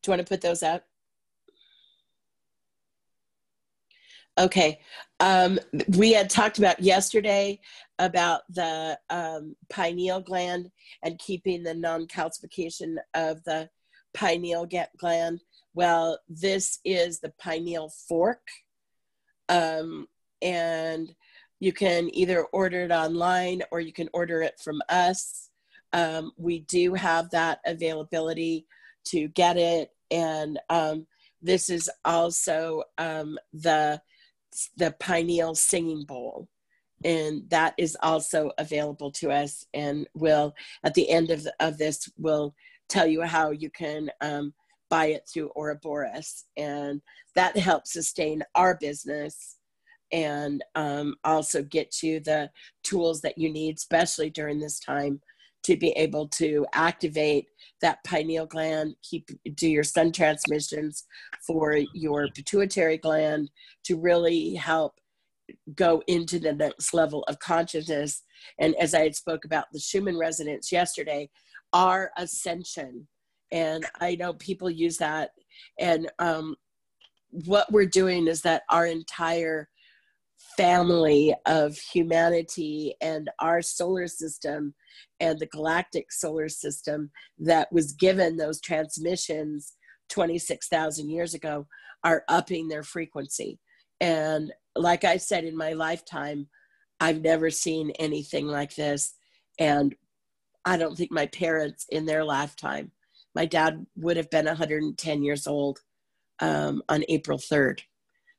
Do you want to put those up? Okay. We had talked about yesterday about the pineal gland and keeping the non-calcification of the pineal gland. Well, this is the Pineal Fork. And you can either order it online or you can order it from us. We do have that availability to get it. And this is also the pineal singing bowl, and that is also available to us. And we'll, at the end of this, we'll tell you how you can buy it through Ouroboros, and that helps sustain our business and also get you the tools that you need, especially during this time, to be able to activate that pineal gland, do your sun transmissions for your pituitary gland, to really help go into the next level of consciousness. And as I had spoke about the Schumann Resonance yesterday, our ascension. And I know people use that. And what we're doing is that our entire family of humanity and our solar system and the galactic solar system that was given those transmissions 26,000 years ago are upping their frequency. And like I said, in my lifetime, I've never seen anything like this. And I don't think my parents in their lifetime, my dad would have been 110 years old on April 3rd.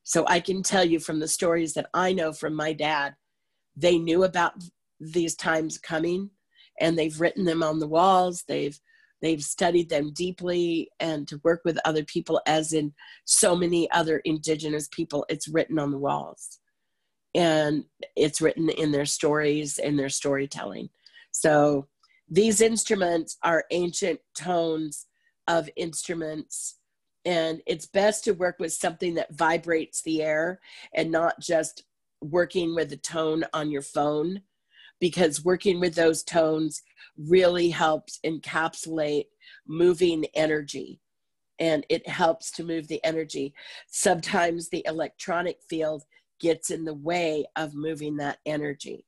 So I can tell you from the stories that I know from my dad, they knew about these times coming, and they've written them on the walls. They've studied them deeply, and to work with other people, as in so many other indigenous people, it's written on the walls, and it's written in their stories and their storytelling. So these instruments are ancient tones of instruments. And it's best to work with something that vibrates the air and not just working with a tone on your phone, because working with those tones really helps encapsulate moving energy, and it helps to move the energy. Sometimes the electronic field gets in the way of moving that energy.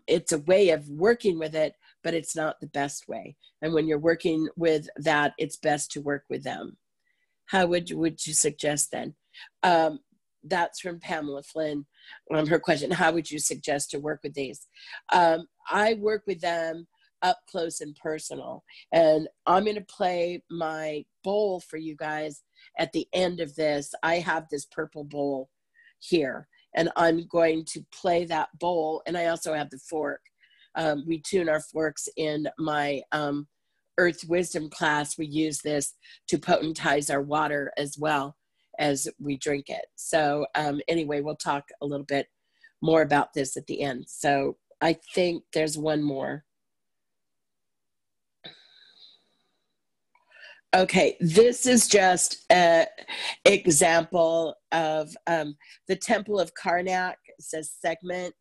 It's a way of working with it, but it's not the best way. And when you're working with that, it's best to work with them. How would you suggest then? That's from Pamela Flynn. Her question, how would you suggest to work with these? I work with them up close and personal. And I'm going to play my bowl for you guys at the end of this. I have this purple bowl here, and I'm going to play that bowl. And I also have the fork. We tune our forks in my Earth Wisdom class. We use this to potentize our water as well as we drink it. So anyway, we'll talk a little bit more about this at the end. So I think there's one more. Okay, this is just an example of the Temple of Karnak. It says segment.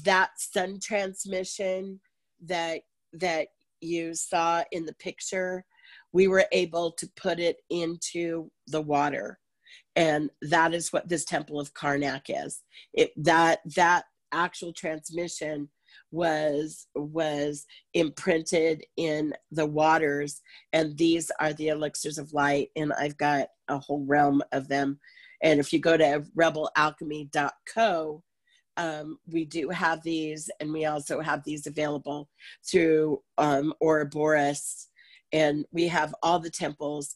That sun transmission that you saw in the picture, we were able to put it into the water. And that is what this Temple of Karnak is. That actual transmission was imprinted in the waters, and these are the Elixirs of Light, and I've got a whole realm of them. And if you go to rebelalchemy.co, we do have these, and we also have these available through Ouroboros, and we have all the temples.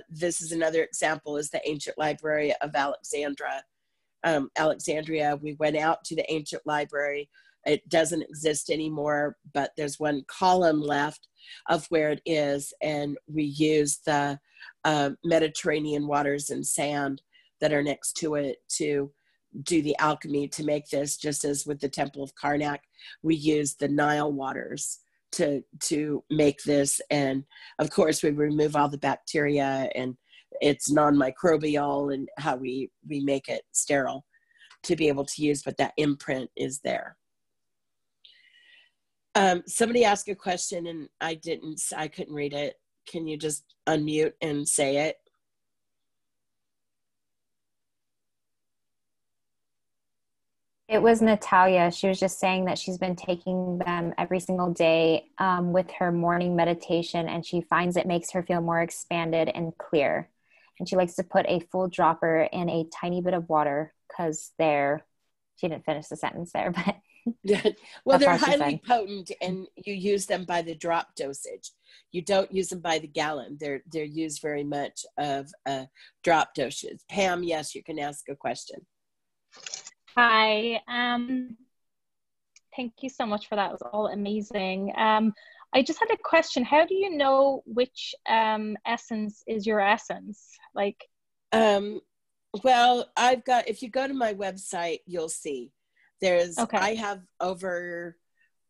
This is another example is the Ancient Library of Alexandria. We went out to the ancient library. It doesn't exist anymore, but there's one column left of where it is, and we use the Mediterranean waters and sand that are next to it to do the alchemy to make this, just as with the Temple of Karnak, we use the Nile waters to make this. And of course we remove all the bacteria, and it's non-microbial, and how we make it sterile to be able to use, but that imprint is there. Somebody asked a question and I couldn't read it. Can you just unmute and say it? It was Natalia. She was just saying that she's been taking them every single day with her morning meditation, and she finds it makes her feel more expanded and clear. And she likes to put a full dropper in a tiny bit of water because she didn't finish the sentence there, but well, they're highly potent, and you use them by the drop dosage. You don't use them by the gallon. They're used very much of drop dosage. Pam, yes, you can ask a question. Hi, thank you so much for that. It was all amazing. I just had a question. How do you know which essence is your essence? Like, well, if you go to my website, you'll see I have over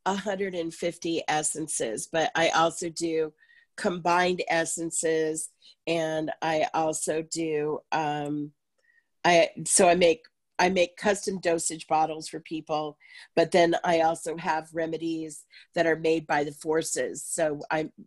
150 essences, but I also do combined essences, and I also do, I make custom dosage bottles for people, but then I also have remedies that are made by the forces. So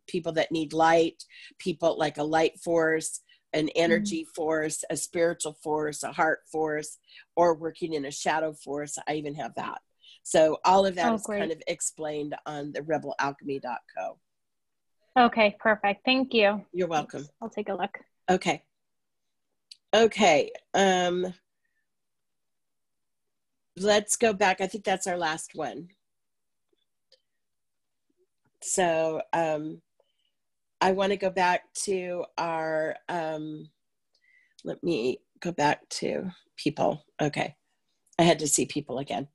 people that need light, people like a light force, an energy force, a spiritual force, a heart force, or working in a shadow force. I even have that. So all of that is kind of explained on the rebelalchemy.co. Okay, perfect. Thank you. You're welcome. I'll take a look. Okay. Let's go back. I think that's our last one. So I want to go back to our, let me go back to people. Okay. I had to see people again.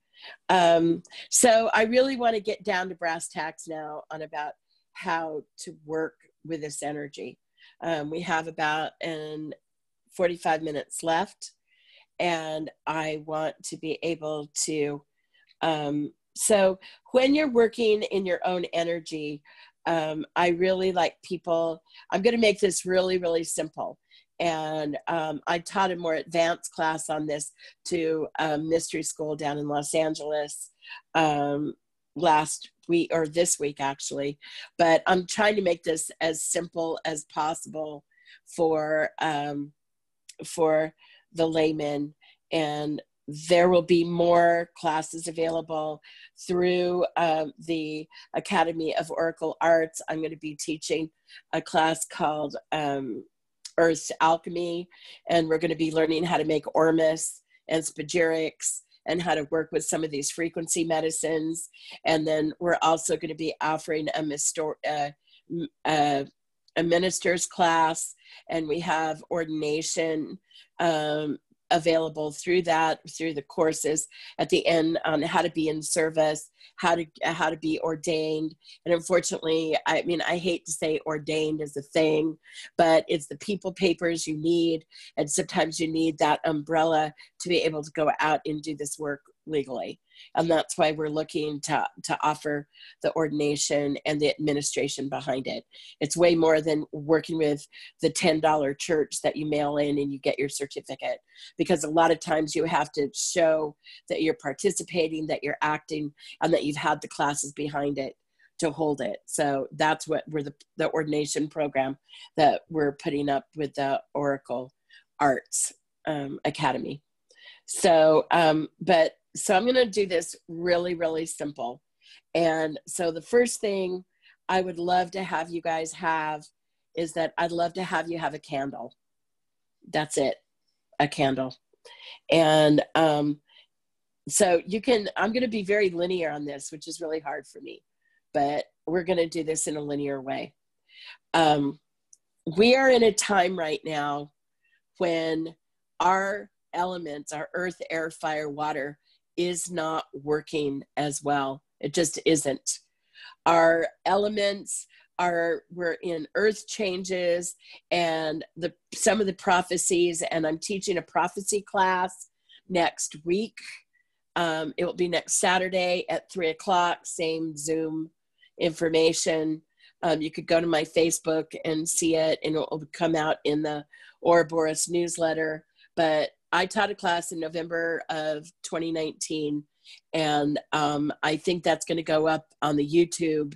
So I really want to get down to brass tacks now on about how to work with this energy. We have about 45 minutes left, and I want to be able to, so when you're working in your own energy, I really like people, I'm going to make this really, really simple. And I taught a more advanced class on this to Mystery School down in Los Angeles last week, or this week actually, but I'm trying to make this as simple as possible for the layman. And there will be more classes available through the Academy of Oracle Arts. I'm going to be teaching a class called Earth's Alchemy, and we're going to be learning how to make ormus and spagyrics and how to work with some of these frequency medicines. And then we're also going to be offering a minister's class, and we have ordination available through the courses at the end on how to be in service, how to be ordained. And unfortunately, I mean, I hate to say ordained is a thing, but it's the people papers you need. And sometimes you need that umbrella to be able to go out and do this work legally. And that's why we're looking to offer the ordination and the administration behind it. It's way more than working with the $10 church that you mail in and you get your certificate, because a lot of times you have to show that you're participating, that you're acting, and that you've had the classes behind it to hold it. So that's what we're the ordination program that we're putting up with the Oracle Arts Academy. So, so I'm going to do this really, really simple. And so the first thing I would love to have you guys have is that I'd love to have you have a candle. That's it. a candle. And so you can, I'm going to be very linear on this, which is really hard for me, but we're going to do this in a linear way. We are in a time right now when our elements, our earth, air, fire, water, is not working as well. It just isn't. Our elements we're in earth changes, and some of the prophecies, and I'm teaching a prophecy class next week. It will be next Saturday at 3 o'clock, same Zoom information. You could go to my Facebook and see it, and it will come out in the Ouroboros newsletter. But I taught a class in November of 2019, and I think that's going to go up on the YouTube,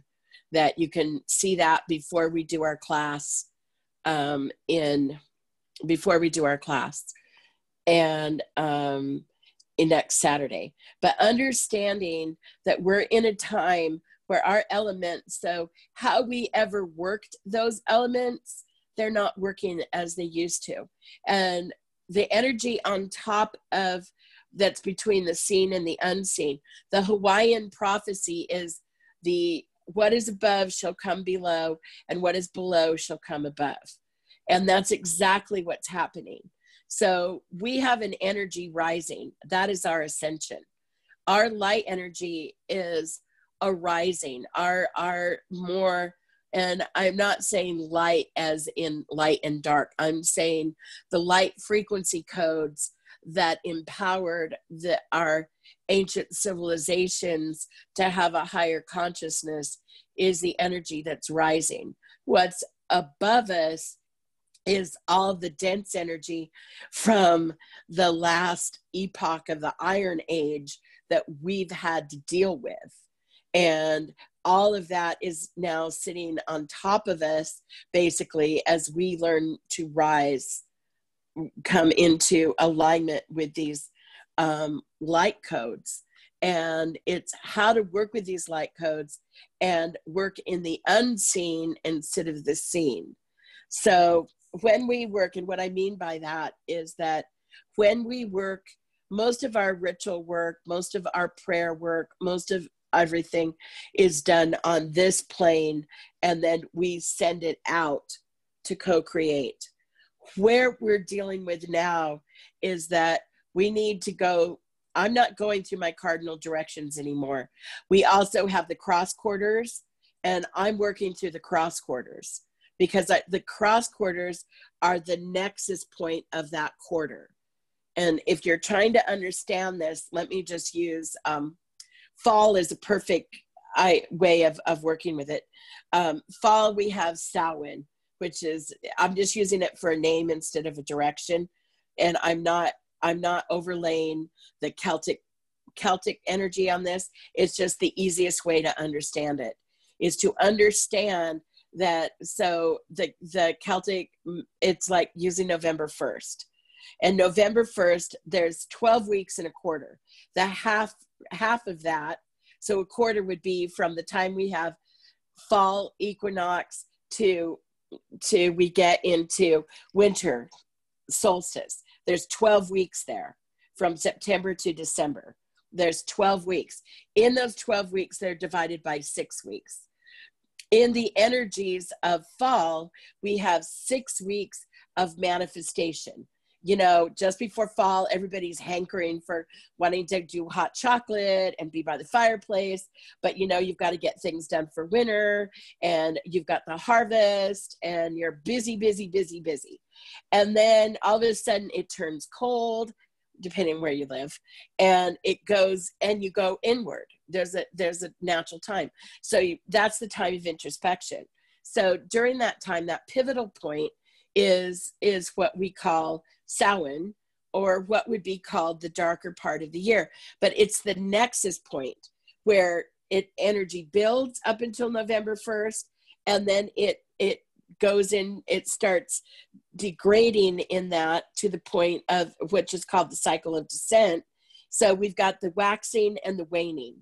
that you can see that before we do our class, and in next Saturday. But understanding that we're in a time where our elements, so how we ever worked those elements, they're not working as they used to. And the energy on top of that's between the seen and the unseen. The Hawaiian prophecy is what is above shall come below, and what is below shall come above. And that's exactly what's happening. So we have an energy rising. That is our ascension. Our light energy is arising. Our more, and I'm not saying light as in light and dark. I'm saying the light frequency codes that empowered our ancient civilizations to have a higher consciousness is the energy that's rising. What's above us is all the dense energy from the last epoch of the Iron Age that we've had to deal with. And all of that is now sitting on top of us, basically, as we learn to rise, come into alignment with these light codes. And it's how to work with these light codes and work in the unseen instead of the seen. So when we work, and what I mean by that is that when we work, most of our ritual work, most of our prayer work, most of everything is done on this plane, and then we send it out to co-create. Where we're dealing with now is that we need to go, I'm not going through my cardinal directions anymore. We also have the cross quarters, and I'm working through the cross quarters, because the cross quarters are the nexus point of that quarter. And if you're trying to understand this, let me just use fall is a perfect way of working with it. Fall, we have Samhain, which is, I'm just using it for a name instead of a direction. And I'm not overlaying the Celtic energy on this. It's just the easiest way to understand it, is to understand that. So the Celtic, it's like using November 1st. And November 1st, there's 12 weeks in a quarter. The half of that, so a quarter would be from the time we have fall equinox to we get into winter solstice. There's 12 weeks there, from September to December. There's 12 weeks. In those 12 weeks, they're divided by 6 weeks. In the energies of fall, we have 6 weeks of manifestation. You know, just before fall, everybody's hankering for wanting to do hot chocolate and be by the fireplace. But, you know, you've got to get things done for winter, and you've got the harvest, and you're busy, busy, busy, busy. And then all of a sudden it turns cold, depending where you live, and it goes, and you go inward. There's a natural time. So that's the time of introspection. So during that time, that pivotal point is what we call Samhain, or what would be called the darker part of the year. But it's the nexus point where energy builds up until November 1st, and then it goes in, it starts degrading in that to the point of which is called the cycle of descent. So we've got the waxing and the waning.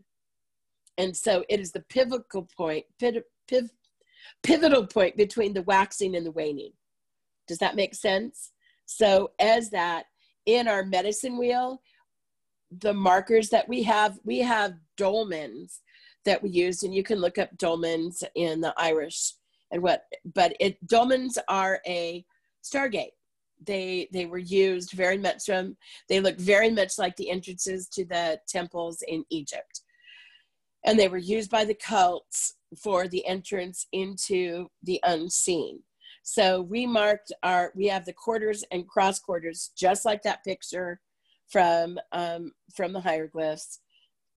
And so it is the pivotal point between the waxing and the waning. Does that make sense? So as that, in our medicine wheel, the markers that we have dolmens that we used, and you can look up dolmens in the Irish and dolmens are a Stargate. They were used very much they look very much like the entrances to the temples in Egypt. And they were used by the cults for the entrance into the unseen. So we have the quarters and cross quarters, just like that picture from the hieroglyphs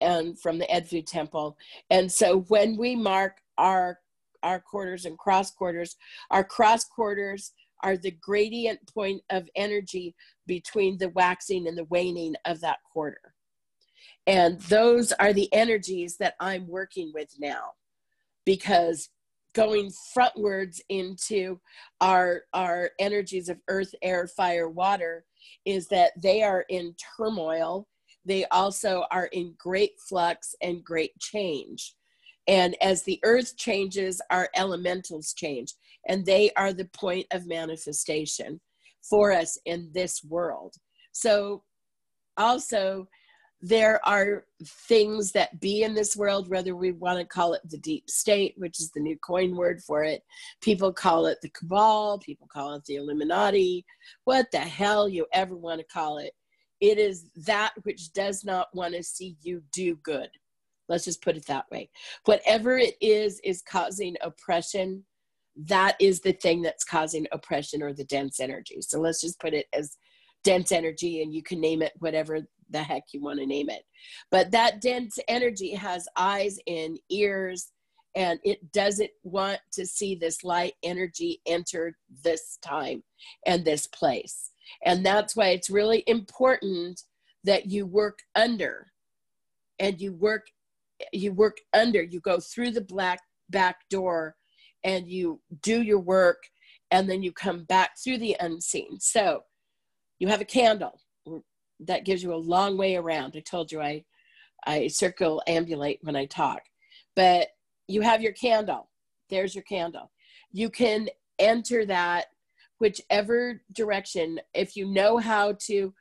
and from the Edfu temple. And so when we mark our quarters and cross quarters, our cross quarters are the gradient point of energy between the waxing and the waning of that quarter. And those are the energies that I'm working with now, because going frontwards into our energies of earth, air, fire, water is that they are in turmoil. They also are in great flux and great change. And as the earth changes, our elementals change. And they are the point of manifestation for us in this world. So also, there are things that be in this world, whether we want to call it the deep state, which is the new coin word for it. People call it the cabal. People call it the Illuminati. What the hell you ever want to call it. It is that which does not want to see you do good. Let's just put it that way. Whatever it is causing oppression. That is the thing that's causing oppression, or the dense energy. So let's just put it as dense energy, and you can name it whatever the heck you want to name it. But that dense energy has eyes and ears, and it doesn't want to see this light energy enter this time and this place. And that's why it's really important that you work under, and you work under, you go through the black back door and you do your work, and then you come back through the unseen. So you have a candle that gives you a long way around. I told you I circumambulate when I talk, but you have your candle. There's your candle. You can enter that whichever direction. If you know how to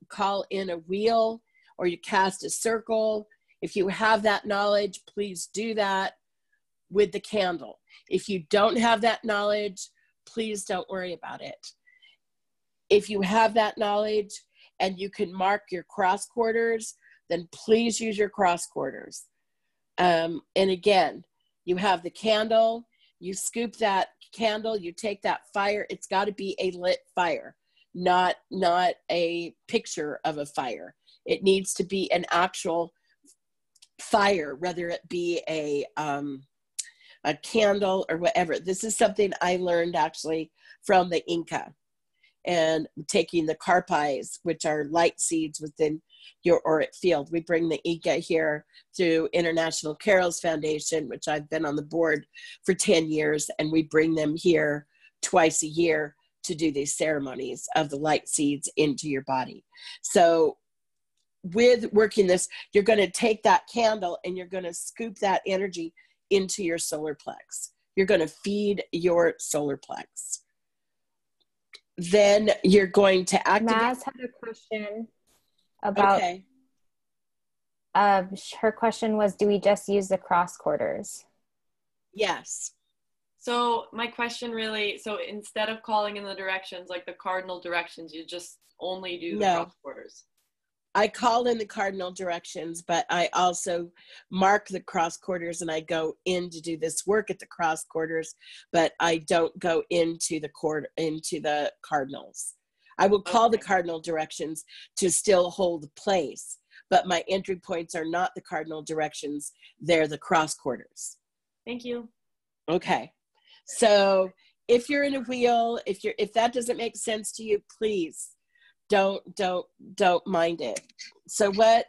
call in a wheel, or you cast a circle, if you have that knowledge, please do that with the candle. If you don't have that knowledge, please don't worry about it. If you have that knowledge and you can mark your cross quarters, then please use your cross quarters. And again, you have the candle, you scoop that candle, you take that fire. It's got to be a lit fire, not a picture of a fire. It needs to be an actual fire, whether it be a candle or whatever. This is something I learned actually from the Inca, and taking the carpais, which are light seeds within your auric field. We bring the Inca here through International Carols Foundation, which I've been on the board for 10 years, and we bring them here twice a year to do these ceremonies of the light seeds into your body. So with working this, you're going to take that candle and you're going to scoop that energy into your solar plex. You're going to feed your solar plex. Then you're going to activate. Maz had a question about, okay. Her question was, do we just use the cross quarters? Yes. So my question really, so instead of calling in the directions, like the cardinal directions, you just only do the cross quarters? I call in the cardinal directions, but I also mark the cross quarters, and I go in to do this work at the cross quarters, but I don't go into the cardinals. I will call the cardinal directions to still hold place, but my entry points are not the cardinal directions. They're the cross quarters. Thank you. Okay. So if you're in a wheel, if that doesn't make sense to you, please don't mind it. So what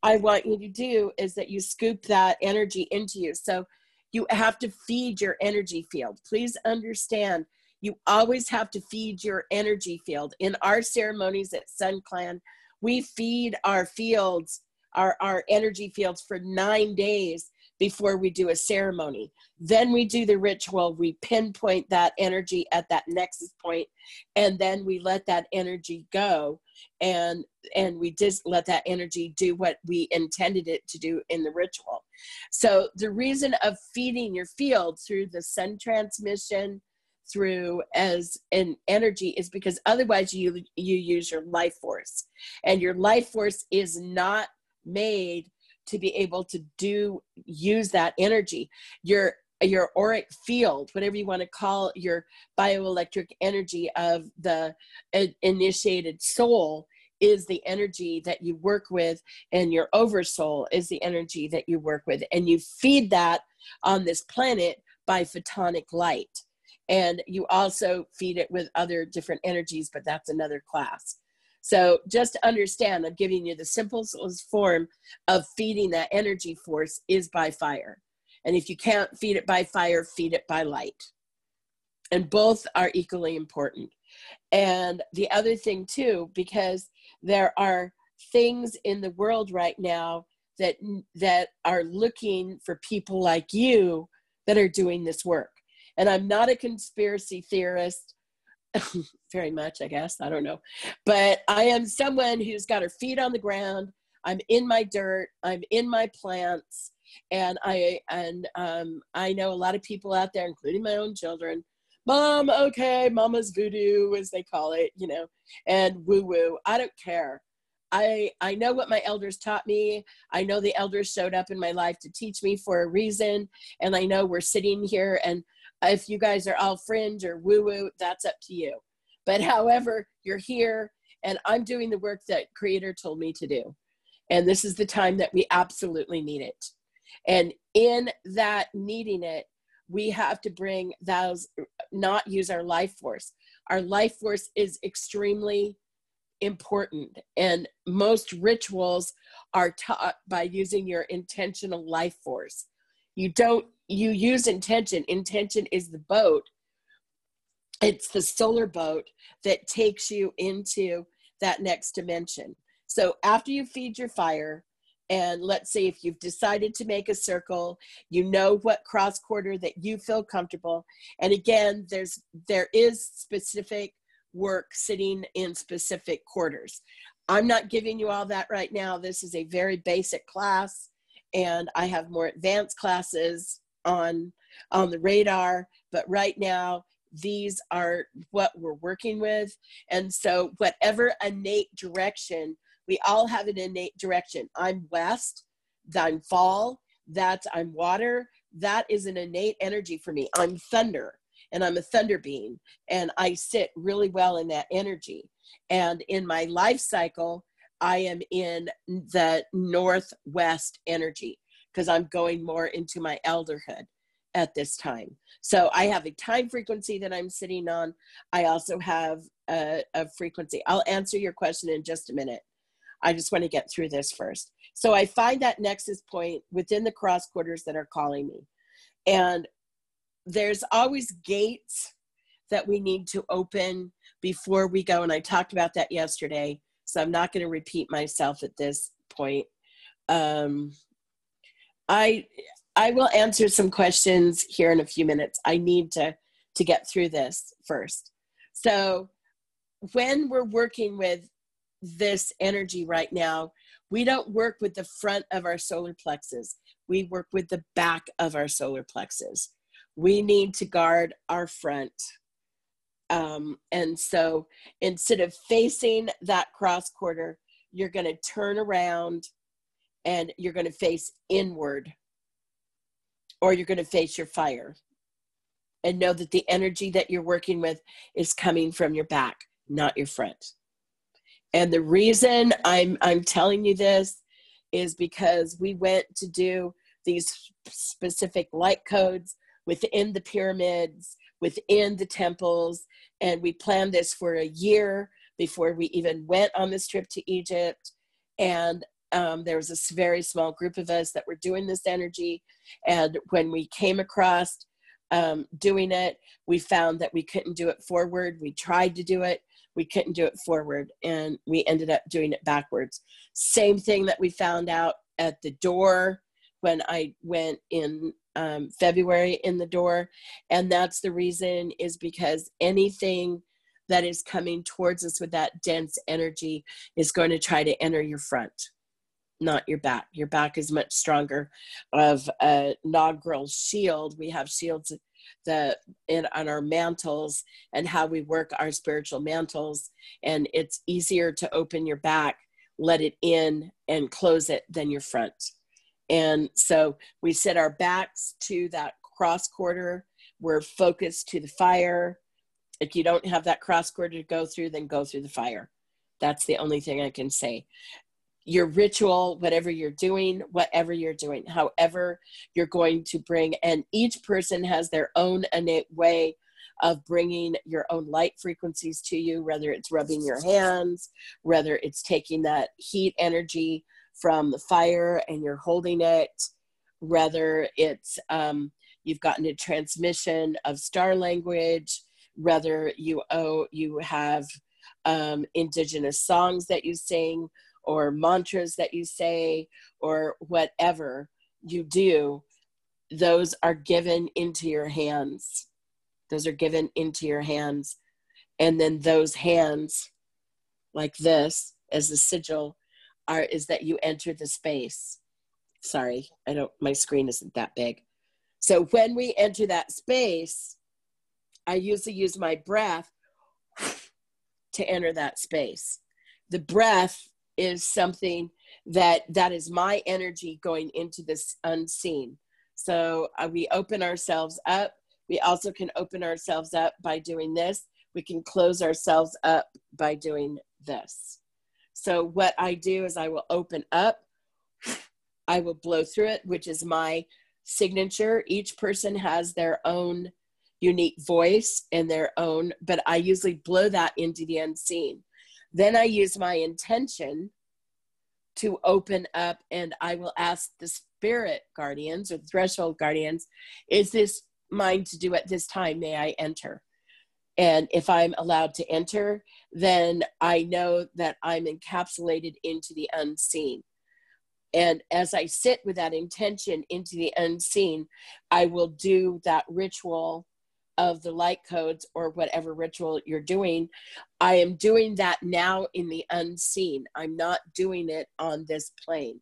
I want you to do is that you scoop that energy into you. So you have to feed your energy field. Please understand, you always have to feed your energy field. In our ceremonies at Sun Clan, we feed our fields, our energy fields for 9 days, before we do a ceremony. Then we do the ritual, we pinpoint that energy at that nexus point, and then we let that energy go, and we just let that energy do what we intended it to do in the ritual. So the reason of feeding your field through the sun transmission, through as an energy, is because otherwise you use your life force, and your life force is not made to be able to use that energy. Your auric field, whatever you want to call your bioelectric energy of the initiated soul, is the energy that you work with, and your oversoul is the energy that you work with, and you feed that on this planet by photonic light. And you also feed it with other different energies, but that's another class. So just understand, I'm giving you the simplest form of feeding that energy force is by fire. And if you can't feed it by fire, feed it by light. And both are equally important. And the other thing too, because there are things in the world right now that are looking for people like you that are doing this work. And I'm not a conspiracy theorist, very much, I guess, I don't know. But I am someone who's got her feet on the ground. I'm in my dirt, I'm in my plants, and I know a lot of people out there, including my own children, Mom, okay, Mama's voodoo, as they call it, you know, and woo-woo. I don't care. I know what my elders taught me. I know the elders showed up in my life to teach me for a reason, and I know we're sitting here, and if you guys are all fringe or woo-woo, that's up to you. But however, you're here, and I'm doing the work that Creator told me to do. And this is the time that we absolutely need it. And in that needing it, we have to bring those, not use our life force. Our life force is extremely important. And most rituals are taught by using your intentional life force. You use intention. Intention is the boat. It's the solar boat that takes you into that next dimension. So after you feed your fire, and let's say if you've decided to make a circle, you know what cross quarter that you feel comfortable. And again, there is specific work sitting in specific quarters. I'm not giving you all that right now. This is a very basic class, and I have more advanced classes on the radar, but right now these are what we're working with. And so whatever innate direction, we all have an innate direction. I'm west, I'm fall, I'm water. That is an innate energy for me. I'm thunder, and I'm a thunder being, and I sit really well in that energy. And in my life cycle, I am in the northwest energy because I'm going more into my elderhood at this time. So I have a time frequency that I'm sitting on. I also have a frequency. I'll answer your question in just a minute. I just want to get through this first. So I find that nexus point within the cross quarters that are calling me. And there's always gates that we need to open before we go. And I talked about that yesterday, so I'm not going to repeat myself at this point. I will answer some questions here in a few minutes. I need to get through this first. So when we're working with this energy right now, we don't work with the front of our solar plexus. We work with the back of our solar plexus. We need to guard our front. And so instead of facing that cross quarter, you're going to turn around and you're going to face inward, or you're going to face your fire, and know that the energy that you're working with is coming from your back, not your front. And the reason I'm telling you this is because we went to do these specific light codes within the pyramids, within the temples, and we planned this for a year before we even went on this trip to Egypt. And there was a very small group of us that were doing this energy. And when we came across doing it, we found that we couldn't do it forward. We tried to do it. We couldn't do it forward, and we ended up doing it backwards. Same thing that we found out at the door when I went in February in the door. And that's the reason, is because anything that is coming towards us with that dense energy is going to try to enter your front, not your back. Your back is much stronger. Of a inaugural shield, we have shields on our mantles, and how we work our spiritual mantles. And it's easier to open your back, let it in, and close it than your front. And so we set our backs to that cross quarter. We're focused to the fire. If you don't have that cross quarter to go through, then go through the fire. That's the only thing I can say. Your ritual, whatever you're doing, however you're going to bring, and each person has their own innate way of bringing your own light frequencies to you, whether it's rubbing your hands, whether it's taking that heat energy from the fire and you're holding it, whether it's you've gotten a transmission of star language, whether you have indigenous songs that you sing, or mantras that you say, or whatever you do, those are given into your hands. Those are given into your hands. And then those hands, like this, as the sigil, is that you enter the space. Sorry, my screen isn't that big. So when we enter that space, I usually use my breath to enter that space. The breath is something that is my energy going into this unseen. So we open ourselves up. We also can open ourselves up by doing this. We can close ourselves up by doing this. So what I do is I will open up, I will blow through it, which is my signature. Each person has their own unique voice and their own, but I usually blow that into the unseen. Then I use my intention to open up, and I will ask the spirit guardians or threshold guardians, is this mine to do at this time? May I enter? And if I'm allowed to enter, then I know that I'm encapsulated into the unseen. And as I sit with that intention into the unseen, I will do that ritual of the light codes, or whatever ritual you're doing. I am doing that now in the unseen. I'm not doing it on this plane.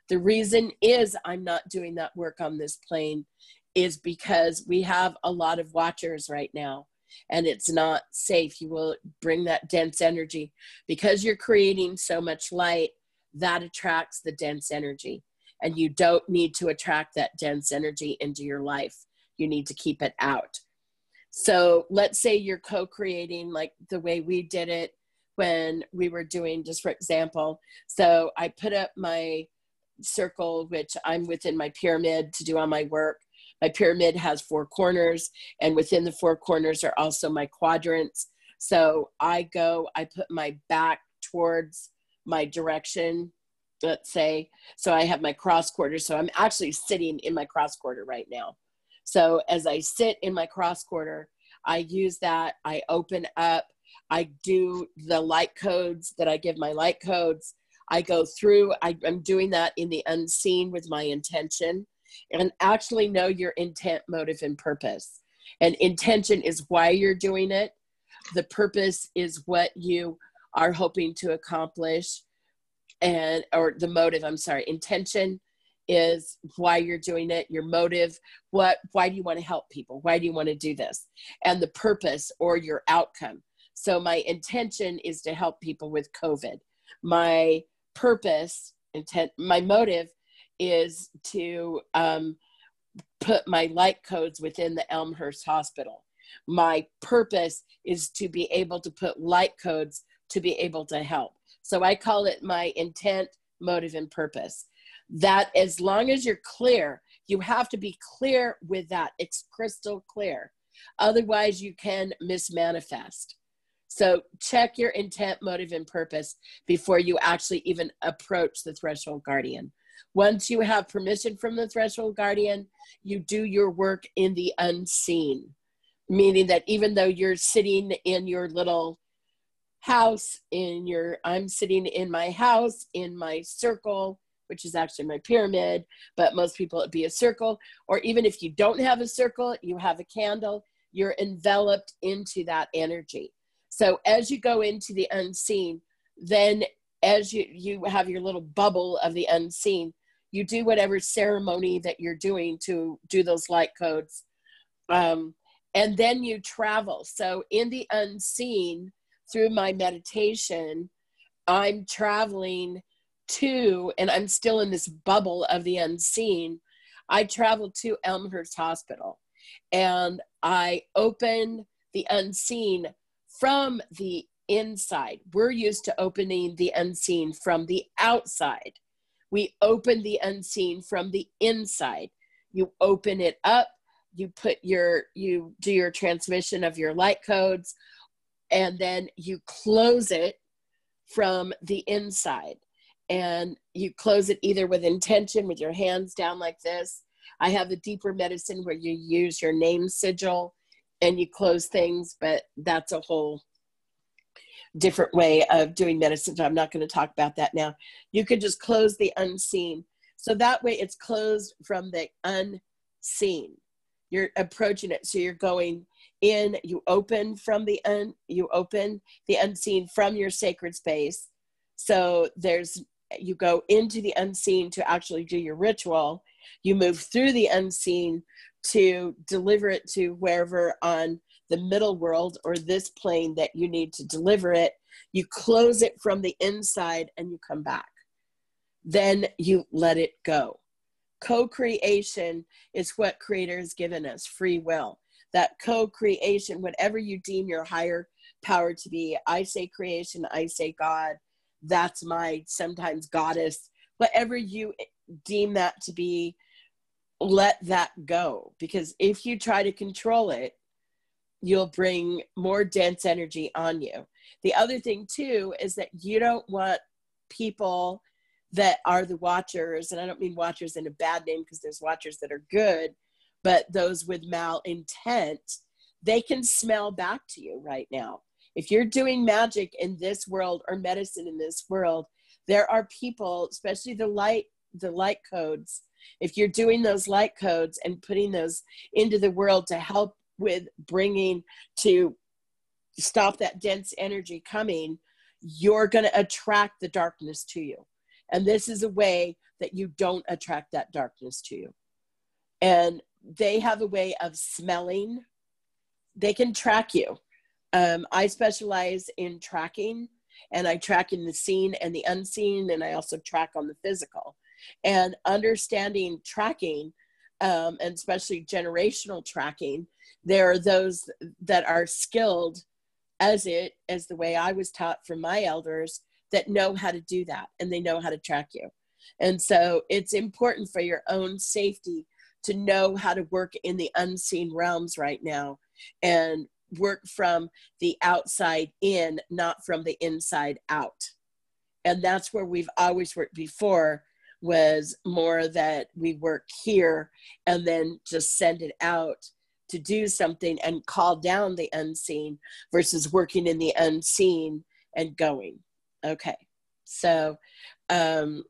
The reason is I'm not doing that work on this plane is because we have a lot of watchers right now, and it's not safe. You will bring that dense energy because you're creating so much light that attracts the dense energy, and you don't need to attract that dense energy into your life. You need to keep it out. So let's say you're co-creating, like the way we did it when we were doing, just for example. So I put up my circle, which I'm within my pyramid to do all my work. My pyramid has 4 corners, and within the 4 corners are also my quadrants. So I put my back towards my direction, let's say. So I have my cross quarter. So I'm actually sitting in my cross quarter right now. So as I sit in my cross quarter, I use that, I open up, I do the light codes that I give my light codes. I go through, I'm doing that in the unseen with my intention, and actually know your intent, motive, and purpose. And intention is why you're doing it. The purpose is what you are hoping to accomplish, or the motive, intention is why you're doing it, your motive, why do you want to help people? Why do you want to do this? And the purpose, or your outcome. So my intention is to help people with COVID. My purpose, my motive is to put my light codes within the Elmhurst Hospital. My purpose is to be able to put light codes to be able to help. So I call it my intent, motive, and purpose. That as long as you're clear, you have to be clear with that. It's crystal clear. Otherwise, you can mismanifest. So check your intent, motive, and purpose before you actually even approach the threshold guardian. Once you have permission from the threshold guardian, you do your work in the unseen, meaning that even though you're sitting in your little house, I'm sitting in my house, in my circle, which is actually my pyramid, but most people it'd be a circle. Or even if you don't have a circle, you have a candle, you're enveloped into that energy. So as you go into the unseen, then as you have your little bubble of the unseen, you do whatever ceremony that you're doing to do those light codes. And then you travel. So in the unseen, through my meditation, I'm traveling to, and I'm still in this bubble of the unseen, I traveled to Elmhurst Hospital, and I opened the unseen from the inside. We're used to opening the unseen from the outside. We open the unseen from the inside. You open it up, you do your transmission of your light codes, and then you close it from the inside. And you close it either with intention, with your hands down like this. I have a deeper medicine where you use your name sigil and you close things, but that's a whole different way of doing medicine. So I'm not going to talk about that now. You could just close the unseen. So that way it's closed from the unseen. You're approaching it. So you're going in, you open the unseen from your sacred space. So you go into the unseen to actually do your ritual. You move through the unseen to deliver it to wherever on the middle world or this plane that you need to deliver it. You close it from the inside and you come back. Then you let it go. Co-creation is what Creator has given us, free will. That co-creation, whatever you deem your higher power to be, I say creation, I say God, that's my sometimes goddess, whatever you deem that to be, let that go. Because if you try to control it, you'll bring more dense energy on you. The other thing too is that you don't want people that are the watchers, and I don't mean watchers in a bad name because there's watchers that are good, but those with malintent, they can smell back to you right now. If you're doing magic in this world or medicine in this world, there are people, especially the light codes. If you're doing those light codes and putting those into the world to help with bringing to stop that dense energy coming, you're going to attract the darkness to you. And this is a way that you don't attract that darkness to you. And they have a way of smelling. They can track you. I specialize in tracking, and I track in the seen and the unseen, and I also track on the physical. And understanding tracking, and especially generational tracking, there are those that are skilled as the way I was taught from my elders, that know how to do that, and they know how to track you. And so it's important for your own safety to know how to work in the unseen realms right now, and work from the outside in, not from the inside out. And that's where we've always worked before, was more that we work here and then just send it out to do something and call down the unseen, versus working in the unseen and going. Okay, so, I've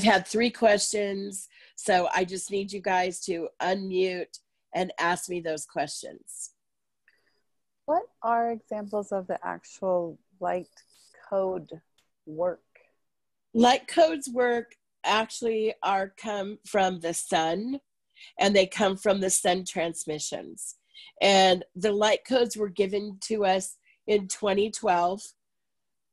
had 3 questions, so I just need you guys to unmute and ask me those questions. What are examples of the actual light code work? Light codes work actually come from the sun, and they come from the sun transmissions. And the light codes were given to us in 2012,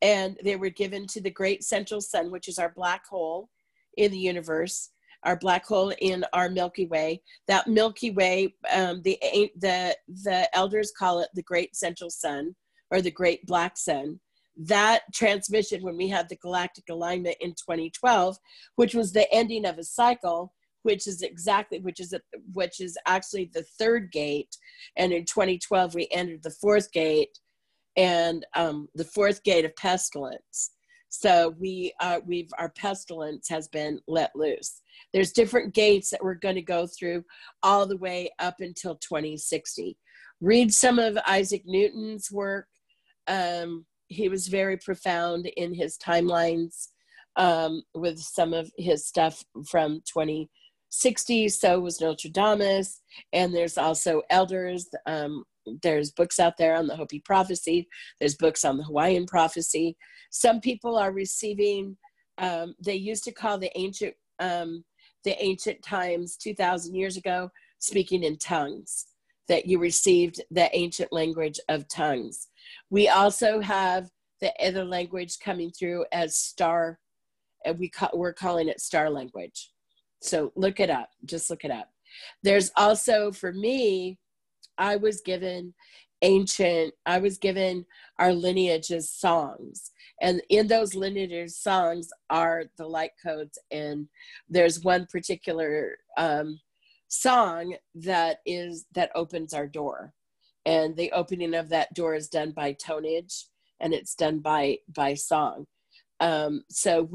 and they were given to the great central sun, which is our black hole in the universe, our black hole in our Milky Way. That Milky Way, the elders call it the great central sun, or the great black sun. That transmission, when we had the galactic alignment in 2012, which was the ending of a cycle, which is actually the 3rd gate, and in 2012 we entered the 4th gate, and the 4th gate of pestilence. So our pestilence has been let loose. There's different gates that we're going to go through all the way up until 2060. Read some of Isaac Newton's work. he was very profound in his timelines with some of his stuff from 2060. So was Nostradamus. And there's also elders. There's books out there on the Hopi prophecy. There's books on the Hawaiian prophecy. Some people are receiving, they used to call the ancient times 2,000 years ago, speaking in tongues, that you received the ancient language of tongues. We also have the other language coming through as star, and we're calling it star language. So look it up, just look it up. There's also, for me, I was given our lineage's songs. And in those lineage songs are the light codes. And there's one particular song that opens our door. And the opening of that door is done by tonage, and it's done by song. So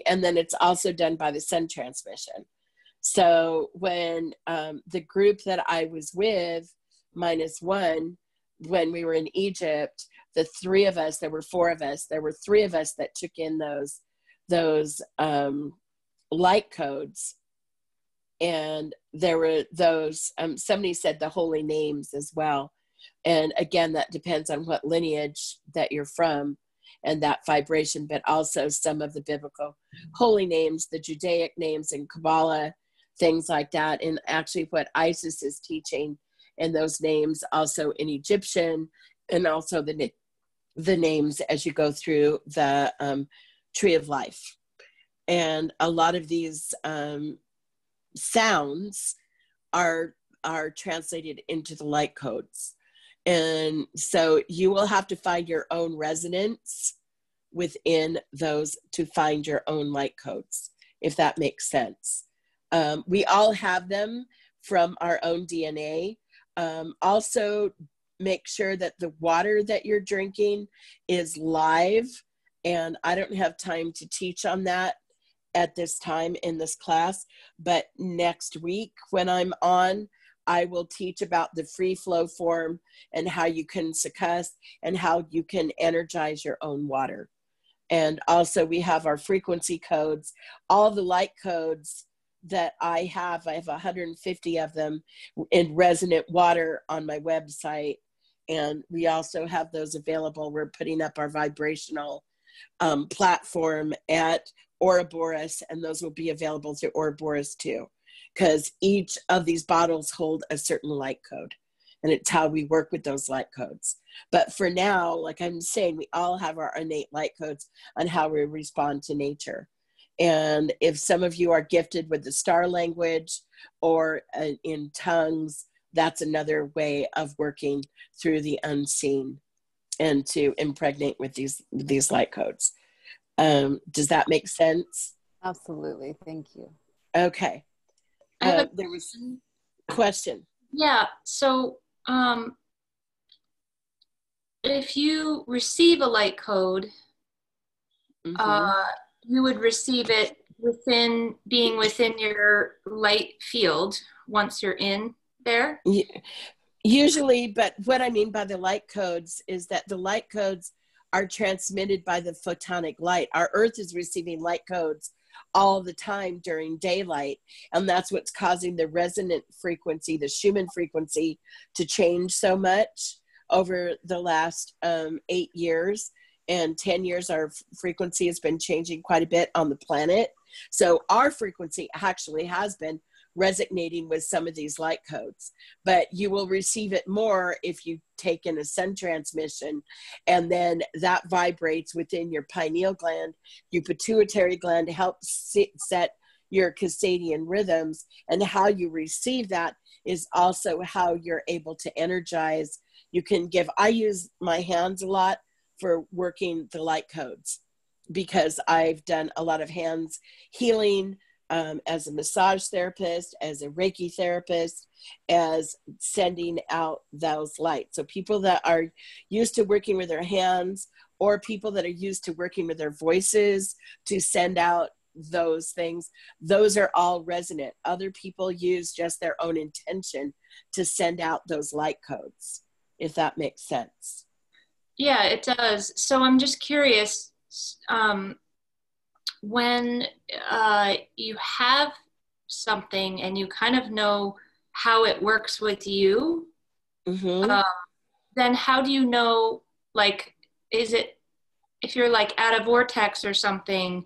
and then it's also done by the sun transmission. So when the group that I was with, -1, when we were in Egypt, the three of us, there were four of us, there were three of us that took in those light codes. And there were those, somebody said the holy names as well. And again, that depends on what lineage that you're from and that vibration, but also some of the biblical holy names, the Judaic names in Kabbalah, things like that. And actually what Isis is teaching, and those names also in Egyptian, and also the names as you go through the tree of life. And a lot of these sounds are translated into the light codes. And so you will have to find your own resonance within those to find your own light codes, if that makes sense. We all have them from our own DNA. Also, make sure that the water that you're drinking is live. And I don't have time to teach on that at this time in this class, but next week when I'm on, I will teach about the free flow form and how you can succus and how you can energize your own water. And also we have our frequency codes, all the light codes that I have 150 of them in resonant water on my website. And we also have those available. We're putting up our vibrational platform at Ouroboros, and those will be available through Ouroboros too, because each of these bottles hold a certain light code, and it's how we work with those light codes. But for now, like I'm saying, we all have our innate light codes on how we respond to nature. And if some of you are gifted with the star language or in tongues, that's another way of working through the unseen and to impregnate with these light codes. Does that make sense? Absolutely. Thank you. Okay. There was a question. Yeah. So if you receive a light code, you would receive it being within your light field once you're in there? Usually, but what I mean by the light codes is that the light codes are transmitted by the photonic light. Our Earth is receiving light codes all the time during daylight, and that's what's causing the resonant frequency, the Schumann frequency, to change so much over the last 8 years. And 10 years, our frequency has been changing quite a bit on the planet. So our frequency actually has been resonating with some of these light codes, but you will receive it more if you take in a sun transmission, and then that vibrates within your pineal gland, your pituitary gland, to help set your circadian rhythms. And how you receive that is also how you're able to energize. You can give, I use my hands a lot for working the light codes, because I've done a lot of hands healing as a massage therapist, as a Reiki therapist, as sending out those lights. So people that are used to working with their hands, or people that are used to working with their voices to send out those things, those are all resonant. Other people use just their own intention to send out those light codes, if that makes sense. Yeah, it does. So I'm just curious, when you have something and you kind of know how it works with you, then how do you know, like, is it, if you're like at a vortex or something,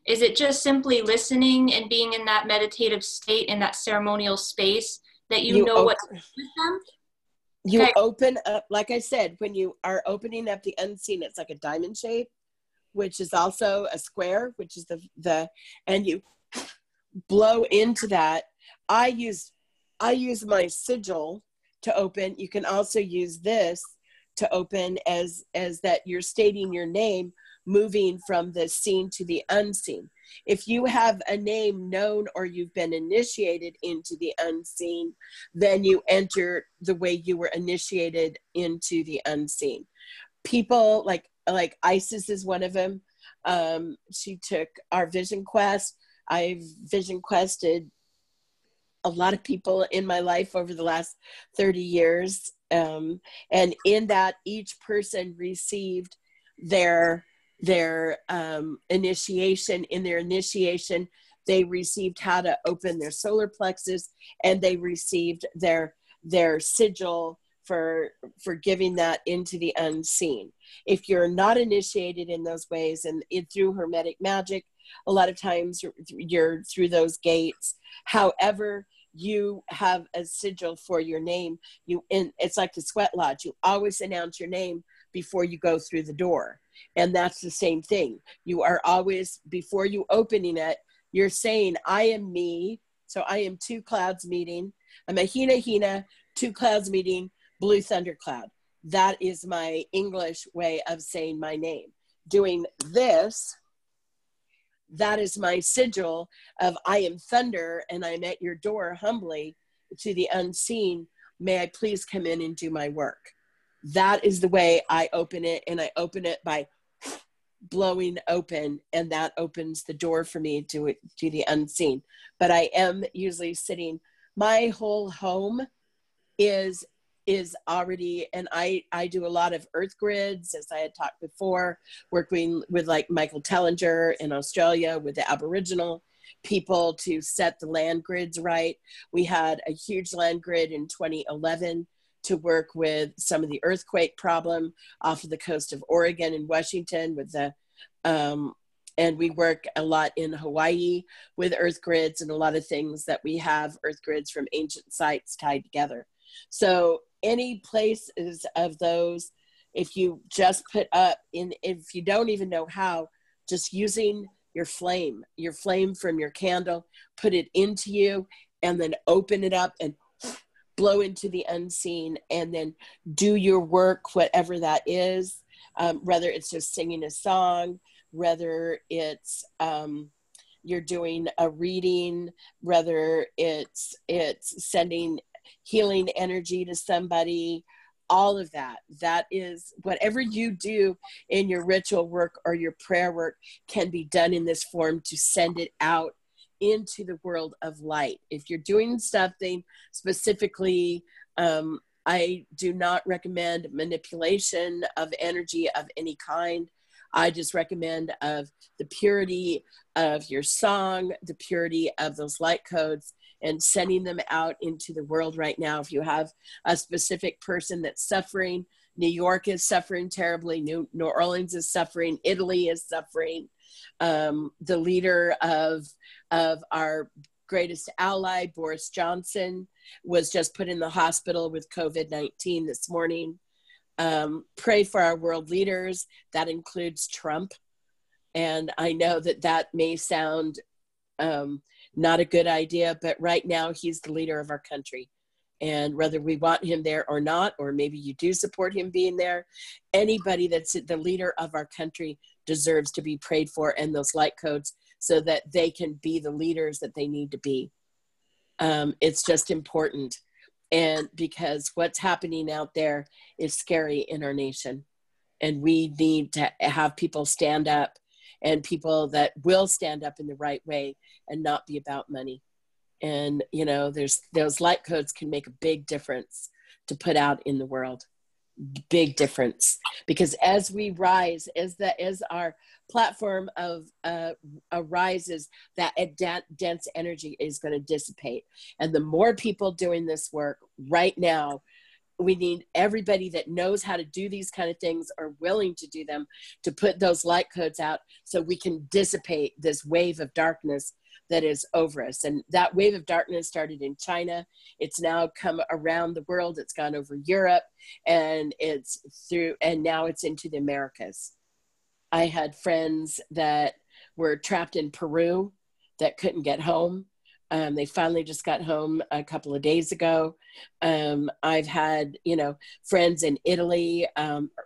is it just simply listening and being in that meditative state, in that ceremonial space, that you know what to do with them? You Okay. open up, like I said, when you are opening up the unseen, it's like a diamond shape, which is also a square, which is and you blow into that. I use my sigil to open. You can also use this to open as that you're stating your name, moving from the seen to the unseen. If you have a name known or you've been initiated into the unseen, then you enter the way you were initiated into the unseen. People like Isis is one of them. She took our vision quest. I've vision quested a lot of people in my life over the last 30 years. And in that, each person received their initiation. In their initiation, they received how to open their solar plexus, and they received their sigil for giving that into the unseen. If you're not initiated in those ways, and through Hermetic magic, a lot of times you're through those gates. However, you have a sigil for your name. It's like the sweat lodge. You always announce your name before you go through the door. And that's the same thing. You are always, before you opening it, you're saying, I am me. So I am two clouds meeting. I'm a Hina, two clouds meeting, blue thundercloud. That is my English way of saying my name. Doing this, that is my sigil of I am thunder, and I'm at your door humbly to the unseen. May I please come in and do my work? That is the way I open it, and I open it by blowing open, and that opens the door for me to the unseen. But I am usually sitting, my whole home is already, and I do a lot of earth grids, as I had talked before, working with like Michael Tellinger in Australia with the Aboriginal people to set the land grids right. We had a huge land grid in 2011 to work with some of the earthquake problem off of the coast of Oregon and Washington with the, and we work a lot in Hawaii with earth grids and a lot of things that we have earth grids from ancient sites tied together. So any places of those, if you just put up in, if you don't even know how, just using your flame from your candle, put it into you, and then open it up and blow into the unseen, and then do your work, whatever that is, whether it's just singing a song, whether it's you're doing a reading, whether it's sending healing energy to somebody, all of that. That is, whatever you do in your ritual work or your prayer work can be done in this form to send it out into the world of light. If you're doing something specifically, I do not recommend manipulation of energy of any kind. I just recommend of the purity of your song, the purity of those light codes, and sending them out into the world right now. If you have a specific person that's suffering, New York is suffering terribly, New Orleans is suffering, Italy is suffering. The leader of our greatest ally, Boris Johnson, was just put in the hospital with COVID-19 this morning. Pray for our world leaders. That includes Trump. And I know that may sound not a good idea, but right now he's the leader of our country. And whether we want him there or not, or maybe you do support him being there, anybody that's the leader of our country deserves to be prayed for, and those light codes, so that they can be the leaders that they need to be. It's just important. And because what's happening out there is scary in our nation. And we need to have people stand up, and people that will stand up in the right way and not be about money. And, you know, there's those light codes can make a big difference to put out in the world. big difference, because as we rise, as our platform of arises, that dense energy is going to dissipate. And the more people doing this work right now, we need everybody that knows how to do these kind of things or willing to do them to put those light codes out so we can dissipate this wave of darkness that is over us. And that wave of darkness started in China. It's now come around the world. It's gone over Europe, and now it's into the Americas. I had friends that were trapped in Peru that couldn't get home. They finally just got home a couple of days ago. I've had, friends in Italy,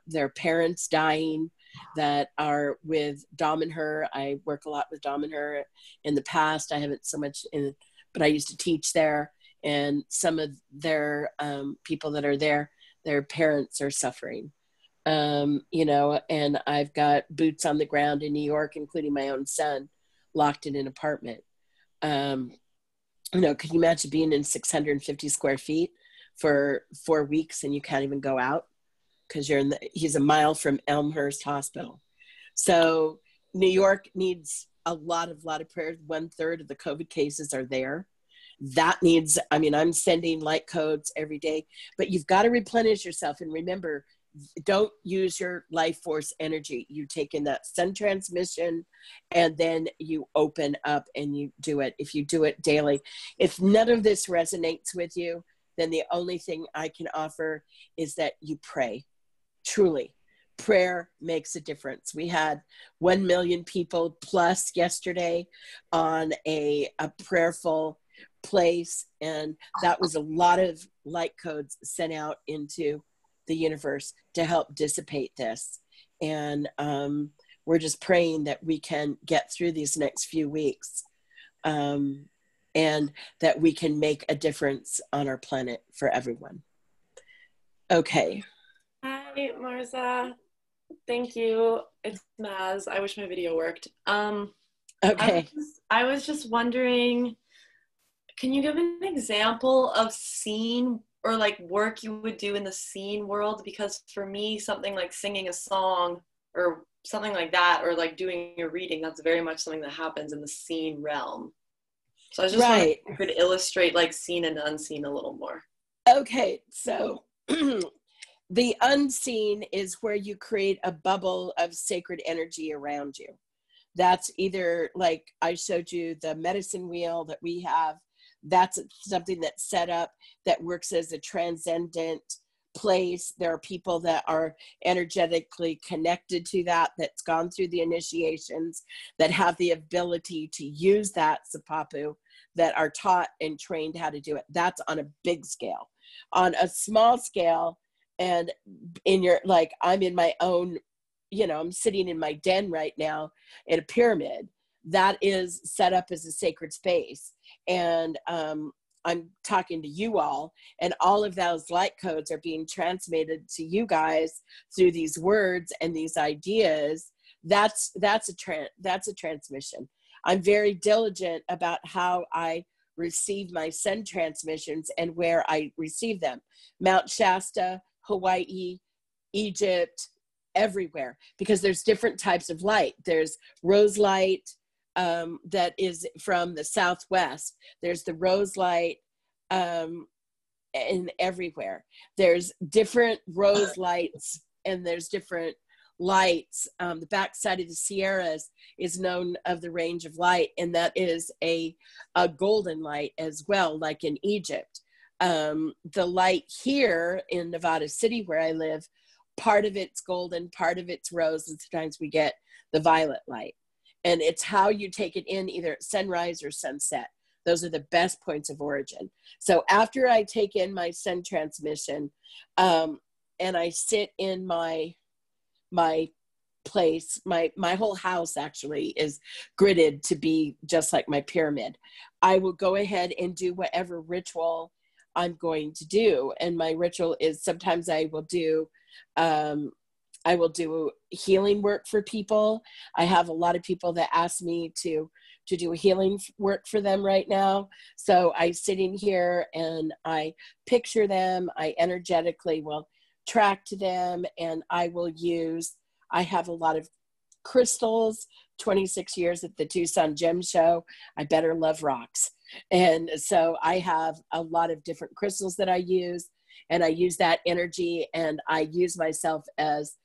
their parents dying that are with Dom and Her. I work a lot with Dom and Her in the past. I haven't so much but I used to teach there, and some of their people that are there, their parents are suffering. And I've got boots on the ground in New York, including my own son, locked in an apartment. Could you imagine being in 650 square feet for 4 weeks and you can't even go out because he's a mile from Elmhurst Hospital. So New York needs a lot of prayers. 1/3 of the COVID cases are there. That needs, I'm sending light codes every day, but you've got to replenish yourself. And remember, don't use your life force energy. You take in that sun transmission and then you open up and you do it. If you do it daily, if none of this resonates with you, then the only thing I can offer is that you pray. Truly, prayer makes a difference. We had 1 million people plus yesterday on a prayerful place, and that was a lot of light codes sent out into the universe to help dissipate this. And we're just praying that we can get through these next few weeks, and that we can make a difference on our planet for everyone. Okay. Hi, Marza. Thank you. It's Maz. I wish my video worked. Okay. I was just wondering, can you give an example of scene or like work you would do in the scene world? Because for me, something like singing a song or something like that, or like doing a reading, that's very much something that happens in the scene realm. So I was just wondering if you could illustrate like seen and unseen a little more. Okay, so the unseen is where you create a bubble of sacred energy around you. That's either like I showed you the medicine wheel that we have. That's something that's set up that works as a transcendent place. There are people that are energetically connected to that's gone through the initiations, that have the ability to use that Sipapu, that are taught and trained how to do it. That's on a big scale. On a small scale, and I'm in my own, I'm sitting in my den right now in a pyramid that is set up as a sacred space. And I'm talking to you all, and all of those light codes are being transmitted to you guys through these words and these ideas. That's a transmission. I'm very diligent about how I receive my sun transmissions and where I receive them. Mount Shasta, Hawaii, Egypt, everywhere, because there's different types of light. There's rose light, that is from the Southwest. There's the rose light, and everywhere. There's different rose lights, and there's different lights. The backside of the Sierras is known of the range of light, and that is a golden light as well, like in Egypt. The light here in Nevada City, where I live, part of it's golden, part of it's rose, and sometimes we get the violet light. And it's how you take it in, either at sunrise or sunset. Those are the best points of origin. So after I take in my sun transmission, and I sit in my place, my whole house actually is gridded to be just like my pyramid. I will go ahead and do whatever ritual I'm going to do. And my ritual is, sometimes I will do healing work for people. I have a lot of people that ask me to do healing work for them right now. So I sit in here and I picture them. I energetically will track to them, and I have a lot of crystals, 26 years at the Tucson Gem Show. I better love rocks. And so I have a lot of different crystals that I use, and I use that energy, and I use myself as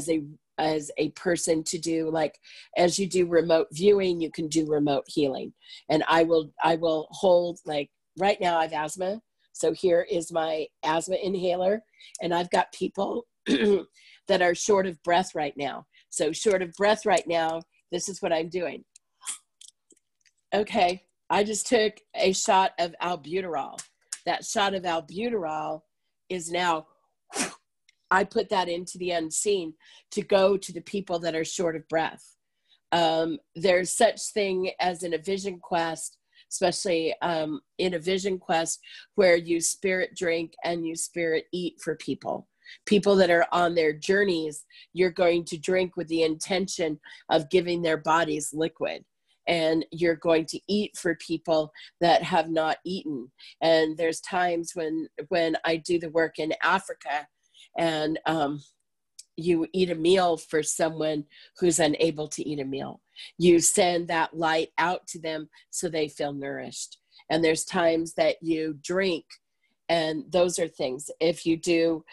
a person to do, like, as you do remote viewing, you can do remote healing. And I will hold, like, right now I have asthma. So here is my asthma inhaler, and I've got people that are short of breath right now. So short of breath right now, this is what I'm doing. Okay, I just took a shot of albuterol. That shot of albuterol is now, I put that into the unseen to go to the people that are short of breath. There's such thing as in a vision quest, especially in a vision quest, where you spirit drink and you spirit eat for people. People that are on their journeys, you're going to drink with the intention of giving their bodies liquid. And you're going to eat for people that have not eaten. And there's times when I do the work in Africa, and you eat a meal for someone who's unable to eat a meal. You send that light out to them so they feel nourished. And there's times that you drink, and those are things. If you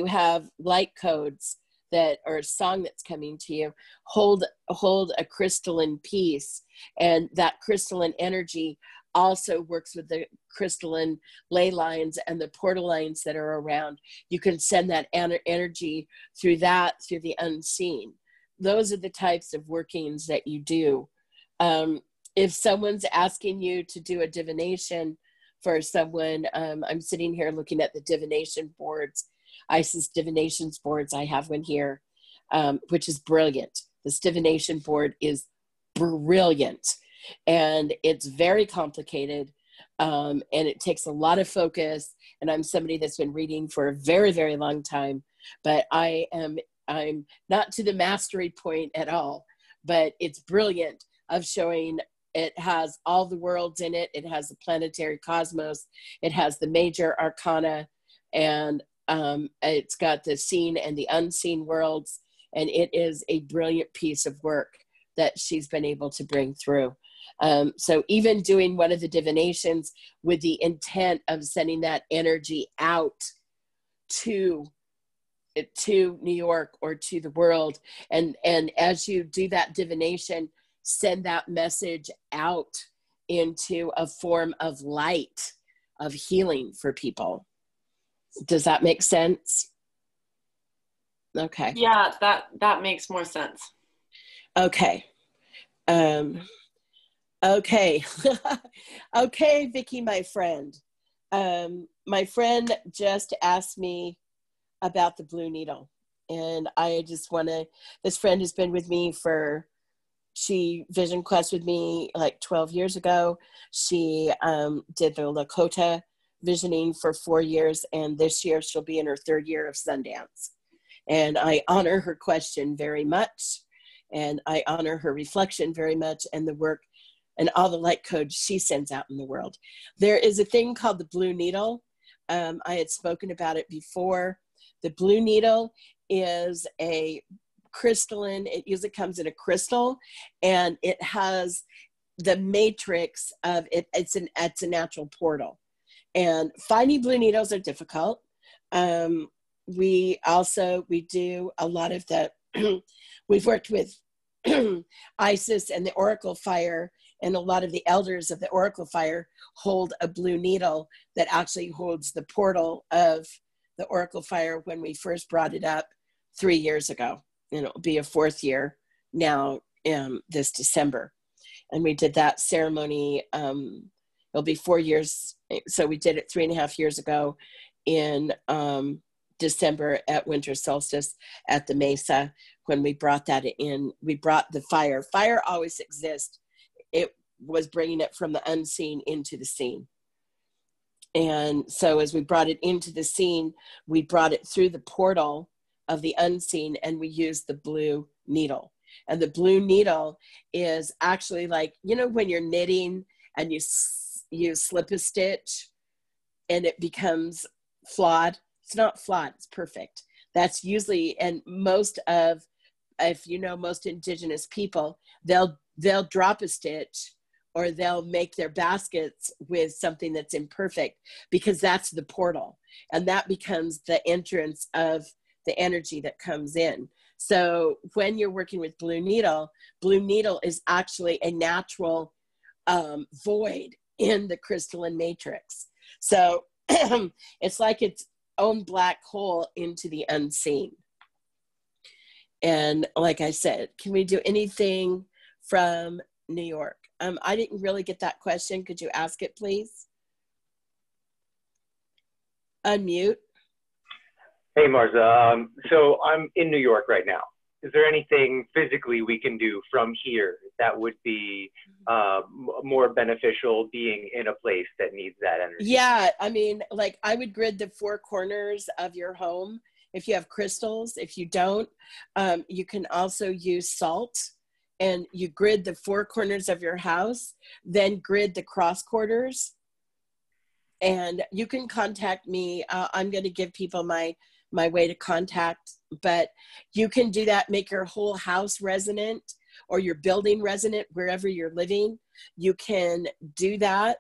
have light codes that, or a song that's coming to you, hold a crystalline piece, and that crystalline energy also works with the crystalline ley lines and the portal lines that are around. You can send that energy through the unseen. Those are the types of workings that you do. If someone's asking you to do a divination for someone, I'm sitting here looking at the divination boards, Isis divinations boards. I have one here, which is brilliant. This divination board is brilliant, and it's very complicated, and it takes a lot of focus. And I'm somebody that's been reading for a very, very long time, but I'm not to the mastery point at all, but it's brilliant of showing. It has all the worlds in it. It has the planetary cosmos. It has the major arcana, and it's got the seen and the unseen worlds. And it is a brilliant piece of work that she's been able to bring through. So even doing one of the divinations with the intent of sending that energy out to New York or to the world. And as you do that divination, send that message out into a form of light, of healing for people. Does that make sense? Okay. Yeah, that makes more sense. Okay. Okay. Okay, Vicky, my friend. My friend just asked me about the blue needle. And I just this friend has been with me she vision quest with me like 12 years ago. She did the Lakota visioning for 4 years, and this year she'll be in her 3rd year of Sundance. And I honor her question very much, and I honor her reflection very much, and the work and all the light codes she sends out in the world. There is a thing called the blue needle. I had spoken about it before. The blue needle is a crystalline, it usually comes in a crystal, and it has the matrix of it. It's a natural portal, and finding blue needles are difficult. We do a lot of the we've worked with Isis and the Oracle Fire, and a lot of the elders of the Oracle Fire hold a blue needle that actually holds the portal of the Oracle Fire when we first brought it up 3 years ago. And it'll be a 4th year now this December. And we did that ceremony. It'll be 4 years. So we did it 3.5 years ago in December at winter solstice at the Mesa, when we brought that in. We brought the fire. Fire always exists. It was bringing it from the unseen into the seen. And so as we brought it into the scene, we brought it through the portal of the unseen, and we used the blue needle. And the blue needle is actually like, when you're knitting and you slip a stitch and it becomes flawed. It's not flat, it's perfect. That's usually, and most of, if you know most indigenous people, they'll drop a stitch or they'll make their baskets with something that's imperfect, because that's the portal, and that becomes the entrance of the energy that comes in. So when you're working with Blue Needle is actually a natural void in the crystalline matrix. So it's like its own black hole into the unseen. And like I said, can we do anything from New York? I didn't really get that question. Could you ask it, please? Unmute. Hey, Marza. So I'm in New York right now. Is there anything physically we can do from here that would be more beneficial, being in a place that needs that energy? Yeah, I mean, like I would grid the four corners of your home if you have crystals. If you don't, you can also use salt, and you grid the four corners of your house, then grid the cross quarters. And you can contact me. I'm going to give people my way to contact, but you can do that, make your whole house resonant or your building resonant wherever you're living. You can do that,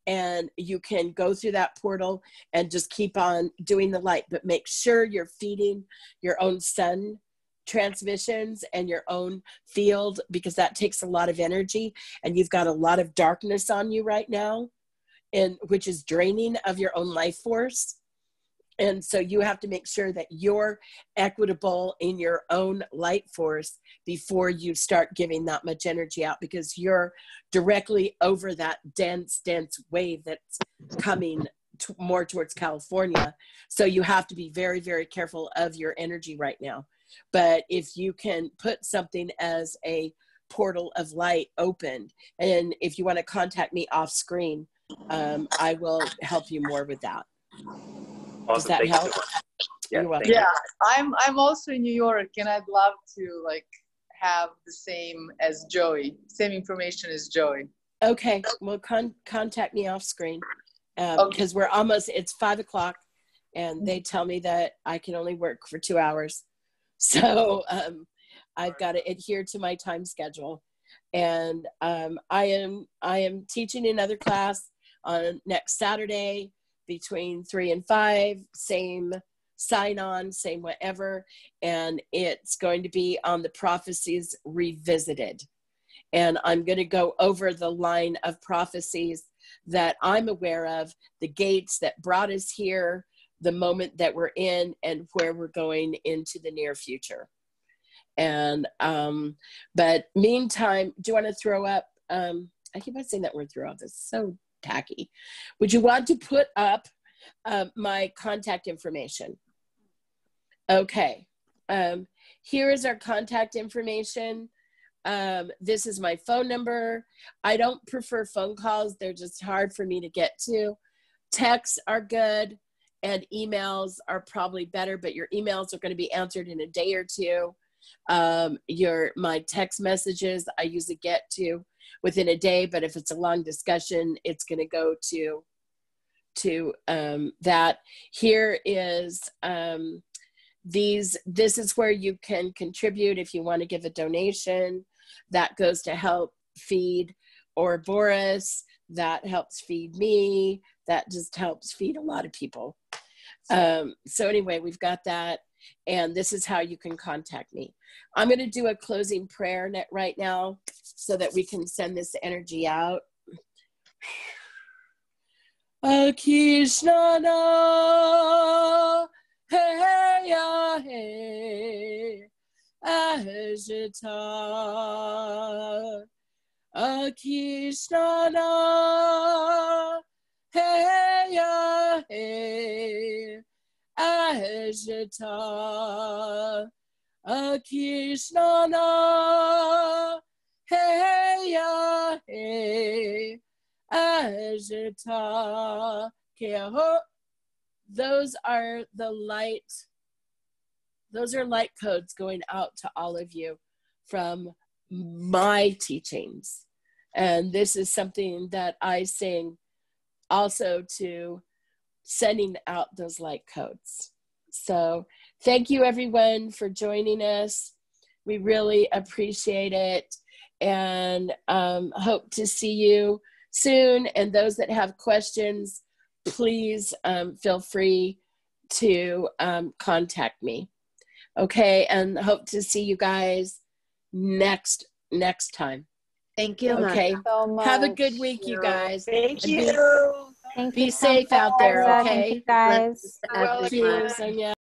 and you can go through that portal and just keep on doing the light, but make sure you're feeding your own sun transmissions and your own field, because that takes a lot of energy, and you've got a lot of darkness on you right now, and which is draining of your own life force. And so you have to make sure that you're equitable in your own light force before you start giving that much energy out, because you're directly over that dense wave that's coming more towards California. So you have to be very, very careful of your energy right now. But if you can put something as a portal of light opened, and if you want to contact me off screen, I will help you more with that. Awesome. Does that Thank help? You so much. You're welcome. Yeah, I'm also in New York, and I'd love to like have the same as Joey, same information as Joey. Okay, well, contact me off screen, because we're almost, it's 5 o'clock, and they tell me that I can only work for 2 hours. So I've got to adhere to my time schedule. And I am teaching another class on next Saturday between 3 and 5, same sign on, same whatever. And it's going to be on the prophecies revisited. And I'm going to go over the line of prophecies that I'm aware of, the gates that brought us here, the moment that we're in, and where we're going into the near future. And, but meantime, do you want to throw up, I keep on saying that word throw up, it's so tacky. Would you want to put up my contact information? Okay. Here is our contact information. This is my phone number. I don't prefer phone calls. They're just hard for me to get to. Texts are good, and emails are probably better, but your emails are going to be answered in a day or two. My text messages I usually get to within a day, but if it's a long discussion, it's going to go to that. Here is this is where you can contribute if you want to give a donation. That goes to help feed Ouroboros. That helps feed me. That just helps feed a lot of people. So anyway, we've got that. And this is how you can contact me. I'm going to do a closing prayer right now so that we can send this energy out. Akishnana, hey, ya, hey, Ajita. Akishnana, hey, ya, hey, Ajita. Akishnana, hey, ya, hey, Ajita. Those are the light. Those are light codes going out to all of you from my teachings. And this is something that I sing also to sending out those light codes. So thank you everyone for joining us. We really appreciate it, and hope to see you soon. And those that have questions, please feel free to contact me. Okay, and hope to see you guys next time. Thank you. Okay, so much. have a good week, you guys. Thank And you. Thank be you so safe much, out there. Marza. Okay. Thank you guys. Thank you, Sonia.